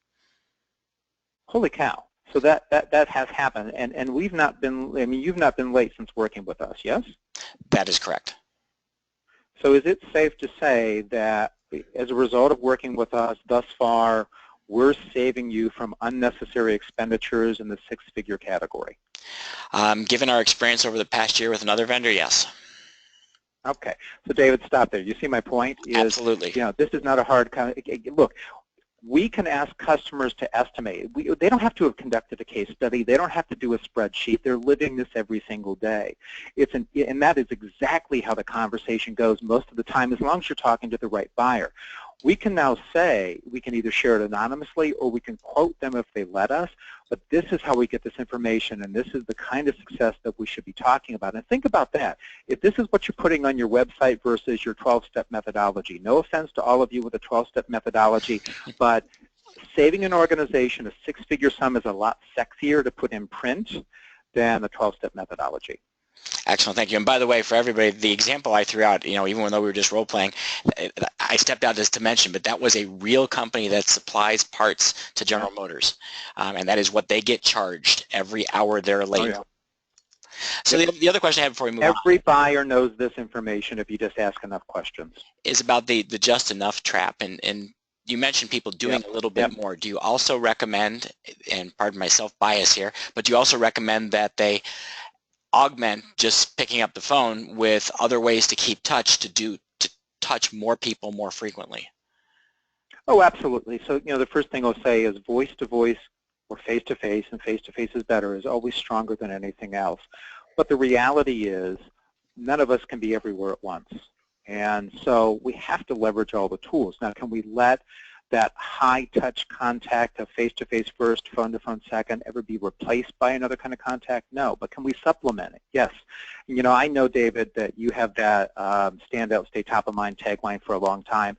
Holy cow. So that has happened, and we've not been, I mean, you've not been late since working with us, yes? That is correct. So is it safe to say that as a result of working with us thus far, we're saving you from unnecessary expenditures in the 6-figure category? Given our experience over the past year with another vendor, yes. Okay. So David, stop there. You see my point? Absolutely. This is not a hard, look, we can ask customers to estimate. They don't have to have conducted a case study. They don't have to do a spreadsheet. They're living this every single day. And that is exactly how the conversation goes most of the time, as long as you're talking to the right buyer. We can now say, we can either share it anonymously or we can quote them if they let us, but this is how we get this information, and this is the kind of success that we should be talking about. And think about that. If this is what you're putting on your website versus your 12-step methodology, no offense to all of you with a 12-step methodology, but saving an organization a six-figure sum is a lot sexier to put in print than the 12-step methodology. Excellent, thank you. And by the way, for everybody, the example I threw out, even though we were just role-playing, I stepped out just to mention, but that was a real company that supplies parts to General Motors, and that is what they get charged every hour they're late. Oh, yeah. So the other question I have before we move on. Every buyer knows this information if you just ask enough questions. Is about the just enough trap, and you mentioned people doing a little bit more. Do you also recommend, and pardon my self-bias here, but do you also recommend that they augment just picking up the phone with other ways to keep touch, to touch more people more frequently? Oh, absolutely. So, the first thing I'll say is voice-to-voice or face-to-face, and face-to-face is better, is always stronger than anything else. But the reality is none of us can be everywhere at once. And so we have to leverage all the tools. Now, can we let that high-touch contact of face-to-face first, phone-to-phone second ever be replaced by another kind of contact? No, but can we supplement it? Yes. I know, David, that you have that stand out, stay top of mind tagline for a long time.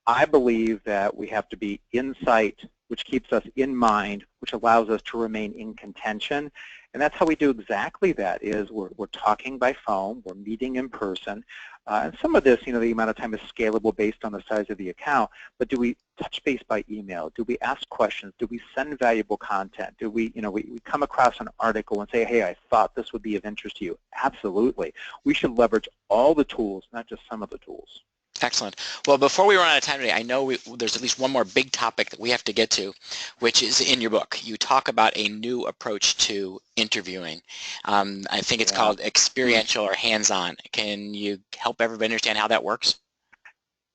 I believe that we have to be in sight, which keeps us in mind, which allows us to remain in contention. And that's how we do exactly that, is we're talking by phone, we're meeting in person. And some of this, the amount of time is scalable based on the size of the account, but do we touch base by email? Do we ask questions? Do we send valuable content? Do we, we come across an article and say, hey, I thought this would be of interest to you? Absolutely. We should leverage all the tools, not just some of the tools. Excellent. Well, before we run out of time today, I know there's at least one more big topic that we have to get to, which is in your book. You talk about a new approach to interviewing. I think it's called experiential or hands-on. Can you help everybody understand how that works?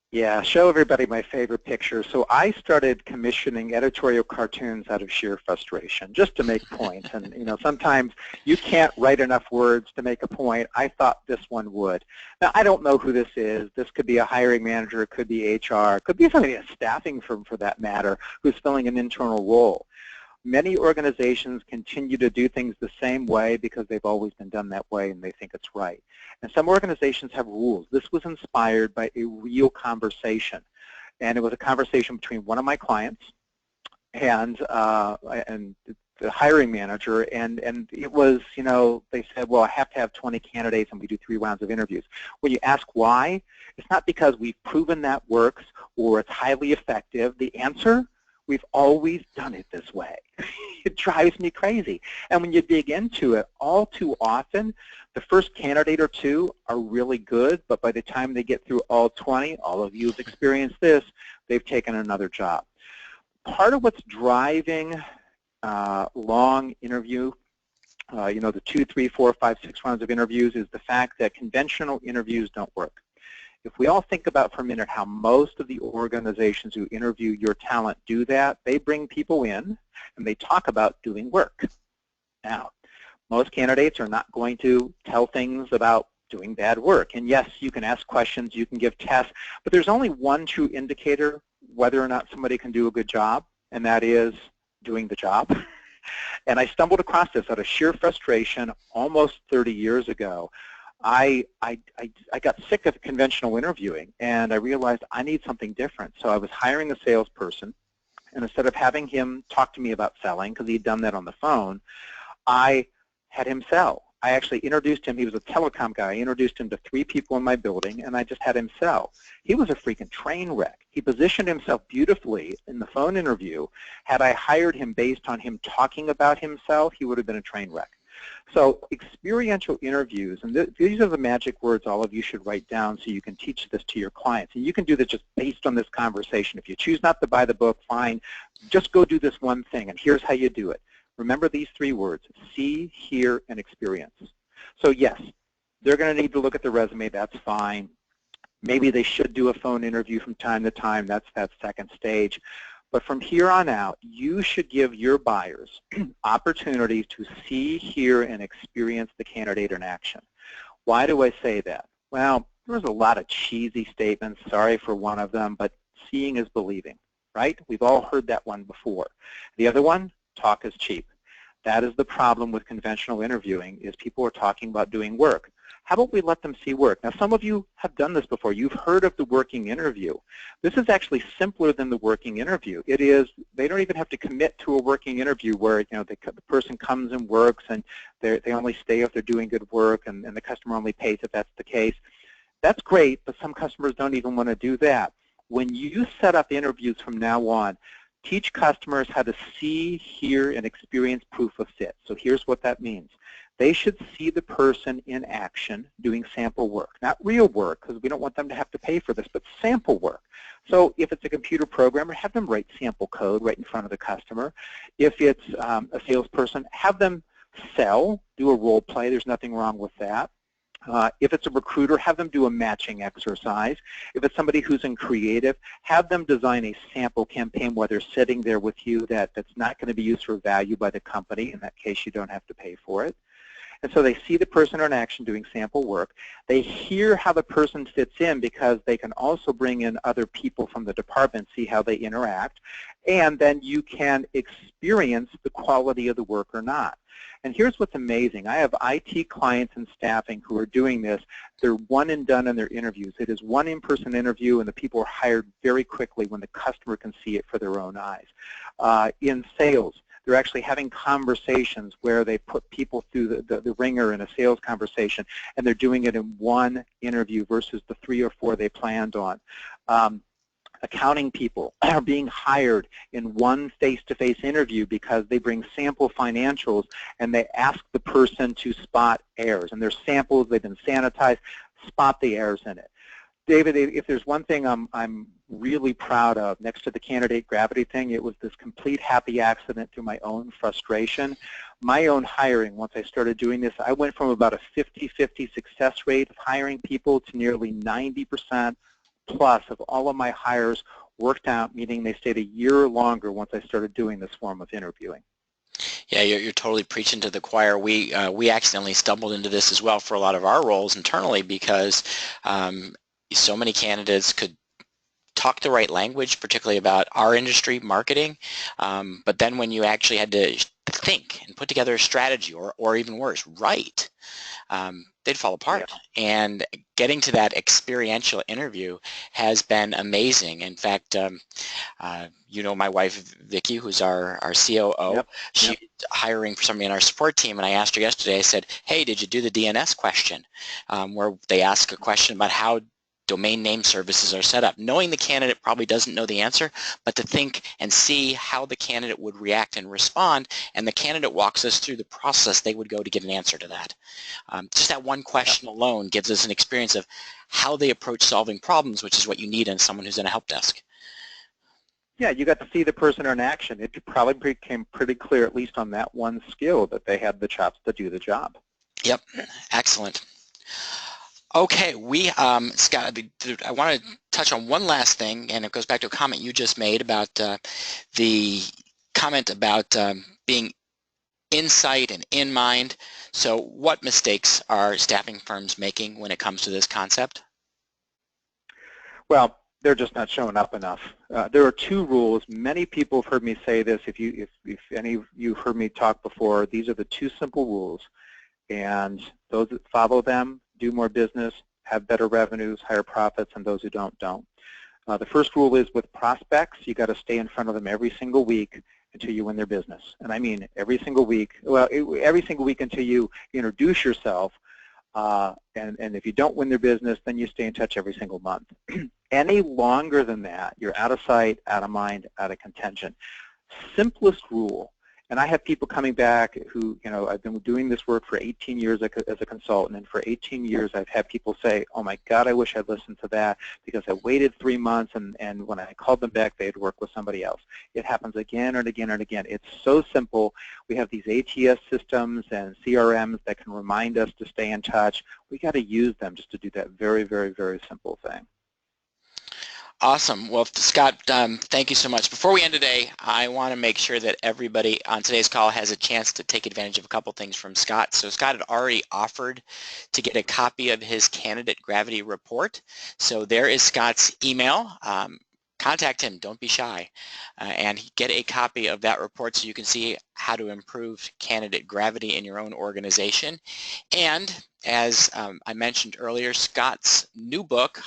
Yeah, show everybody my favorite picture. So I started commissioning editorial cartoons out of sheer frustration, just to make points. And sometimes you can't write enough words to make a point. I thought this one would. Now, I don't know who this is. This could be a hiring manager, it could be HR, it could be somebody in a staffing firm for that matter, who's filling an internal role. Many organizations continue to do things the same way because they've always been done that way and they think it's right. And some organizations have rules. This was inspired by a real conversation. And it was a conversation between one of my clients and the hiring manager. And it was, they said, well, I have to have 20 candidates and we do 3 rounds of interviews. When you ask why, it's not because we've proven that works or it's highly effective. The answer, we've always done it this way. It drives me crazy. And when you dig into it, all too often, the first candidate or 2 are really good, but by the time they get through all 20, all of you have experienced this, they've taken another job. Part of what's driving long interview, the 2, 3, 4, 5, 6 rounds of interviews, is the fact that conventional interviews don't work. If we all think about for a minute how most of the organizations who interview your talent do that, they bring people in and they talk about doing work. Now, most candidates are not going to tell things about doing bad work. And yes, you can ask questions, you can give tests, but there's only one true indicator whether or not somebody can do a good job, and that is doing the job. And I stumbled across this out of sheer frustration almost 30 years ago. I got sick of conventional interviewing, and I realized I need something different. So I was hiring a salesperson, and instead of having him talk to me about selling, because he'd done that on the phone, I had him sell. I actually introduced him. He was a telecom guy. I introduced him to 3 people in my building, and I just had him sell. He was a freaking train wreck. He positioned himself beautifully in the phone interview. Had I hired him based on him talking about himself, he would have been a train wreck. So experiential interviews, and these are the magic words all of you should write down so you can teach this to your clients. And you can do this just based on this conversation. If you choose not to buy the book, fine. Just go do this one thing, and here's how you do it. Remember these 3 words: see, hear, and experience. So yes, they're going to need to look at the resume. That's fine. Maybe they should do a phone interview from time to time. That's that second stage. But from here on out, you should give your buyers opportunities to see, hear, and experience the candidate in action. Why do I say that? Well, there's a lot of cheesy statements. Sorry for one of them, but seeing is believing, right? We've all heard that one before. The other one, talk is cheap. That is the problem with conventional interviewing, is people are talking about doing work. How about we let them see work? Now, some of you have done this before. You've heard of the working interview. This is actually simpler than the working interview. It is, they don't even have to commit to a working interview where, the person comes and works and they only stay if they're doing good work and the customer only pays if that's the case. That's great, but some customers don't even want to do that. When you set up interviews from now on, teach customers how to see, hear, and experience proof of fit. So here's what that means. They should see the person in action doing sample work. Not real work, because we don't want them to have to pay for this, but sample work. So if it's a computer programmer, have them write sample code right in front of the customer. If it's a salesperson, have them sell, do a role play. There's nothing wrong with that. If it's a recruiter, have them do a matching exercise. If it's somebody who's in creative, have them design a sample campaign while they're sitting there with you that's not going to be used for value by the company. In that case, you don't have to pay for it. And so they see the person in action doing sample work. They hear how the person fits in because they can also bring in other people from the department, see how they interact, and then you can experience the quality of the work or not. And here's what's amazing. I have IT clients and staffing who are doing this. They're one and done in their interviews. It is one in-person interview, and the people are hired very quickly when the customer can see it for their own eyes. In sales, they're actually having conversations where they put people through the ringer in a sales conversation, and they're doing it in one interview versus the 3 or 4 they planned on. Accounting people are being hired in one face-to-face interview because they bring sample financials and they ask the person to spot errors. And there's samples, they've been sanitized, spot the errors in it. David, if there's one thing I'm really proud of, next to the candidate gravity thing, it was this complete happy accident through my own frustration. My own hiring, once I started doing this, I went from about a 50-50 success rate of hiring people to nearly 90% plus of all of my hires worked out, meaning they stayed a year longer once I started doing this form of interviewing. Yeah, you're totally preaching to the choir. We accidentally stumbled into this as well for a lot of our roles internally because so many candidates could talk the right language, particularly about our industry, marketing, but then when you actually had to think and put together a strategy, or even worse, write, they'd fall apart. Yeah. And getting to that experiential interview has been amazing. In fact, my wife, Vicki, who's our COO, yep. She's hiring for somebody on our support team, and I asked her yesterday, I said, hey, did you do the DNS question, where they ask a question about how domain name services are set up, knowing the candidate probably doesn't know the answer, but to think and see how the candidate would react and respond, and the candidate walks us through the process they would go to get an answer to that. Just that one question alone gives us an experience of how they approach solving problems, which is what you need in someone who's in a help desk. Yeah, you got to see the person in action. It probably became pretty clear, at least on that one skill, that they had the chops to do the job. Yep, excellent. Okay, Scott, I want to touch on one last thing, and it goes back to a comment you just made about the comment about being in sight and in mind. So what mistakes are staffing firms making when it comes to this concept? Well, they're just not showing up enough. There are 2 rules. Many people have heard me say this. If any of you heard me talk before, these are the 2 simple rules, and those that follow them do more business, have better revenues, higher profits, and those who don't. The first rule is with prospects, you got to stay in front of them every single week until you win their business. And I mean every single week, every single week until you introduce yourself, and if you don't win their business, then you stay in touch every single month. Any longer than that, you're out of sight, out of mind, out of contention. Simplest rule. And I have people coming back who, I've been doing this work for 18 years as a consultant, and for 18 years I've had people say, oh my God, I wish I'd listened to that because I waited 3 months and when I called them back, they'd work with somebody else. It happens again and again and again. It's so simple. We have these ATS systems and CRMs that can remind us to stay in touch. We got to use them just to do that very, very, very simple thing. Awesome. Well, Scott, thank you so much. Before we end today, I want to make sure that everybody on today's call has a chance to take advantage of a couple things from Scott. So Scott had already offered to get a copy of his candidate gravity report. So there is Scott's email. contact him. Don't be shy. And get a copy of that report so you can see how to improve candidate gravity in your own organization. And as I mentioned earlier, Scott's new book,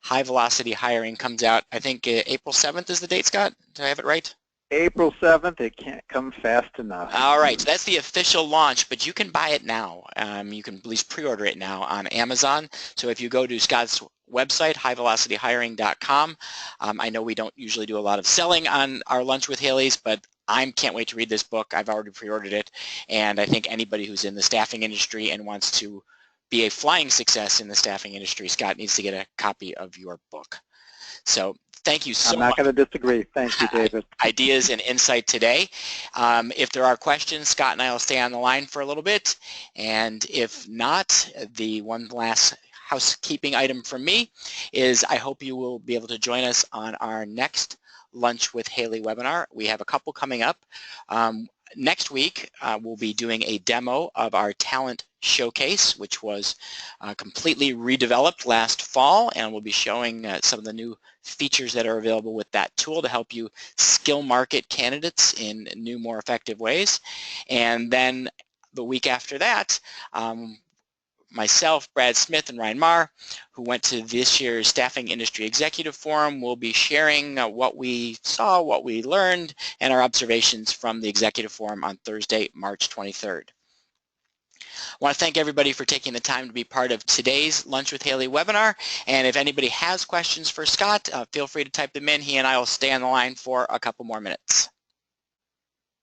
High Velocity Hiring, comes out, I think April 7th is the date, Scott? Did I have it right? April 7th, it can't come fast enough. All right, so that's the official launch, but you can buy it now. You can at least pre-order it now on Amazon. So if you go to Scott's website, highvelocityhiring.com, I know we don't usually do a lot of selling on our Lunch with Haley's, but I can't wait to read this book. I've already pre-ordered it, and I think anybody who's in the staffing industry and wants to be a flying success in the staffing industry, Scott needs to get a copy of your book. So thank you so much. I'm not going to disagree. Thank you, David. Ideas and insight today. If there are questions, Scott and I will stay on the line for a little bit. And if not, the one last housekeeping item from me is I hope you will be able to join us on our next Lunch with Haley webinar. We have a couple coming up. Next week, we'll be doing a demo of our talent showcase, which was completely redeveloped last fall, and we'll be showing some of the new features that are available with that tool to help you skill market candidates in new, more effective ways. And then the week after that, myself, Brad Smith, and Ryan Marr, who went to this year's Staffing Industry Executive Forum, will be sharing what we saw, what we learned, and our observations from the Executive Forum on Thursday, March 23rd. I want to thank everybody for taking the time to be part of today's Lunch with Haley webinar. And if anybody has questions for Scott, feel free to type them in. He and I will stay on the line for a couple more minutes.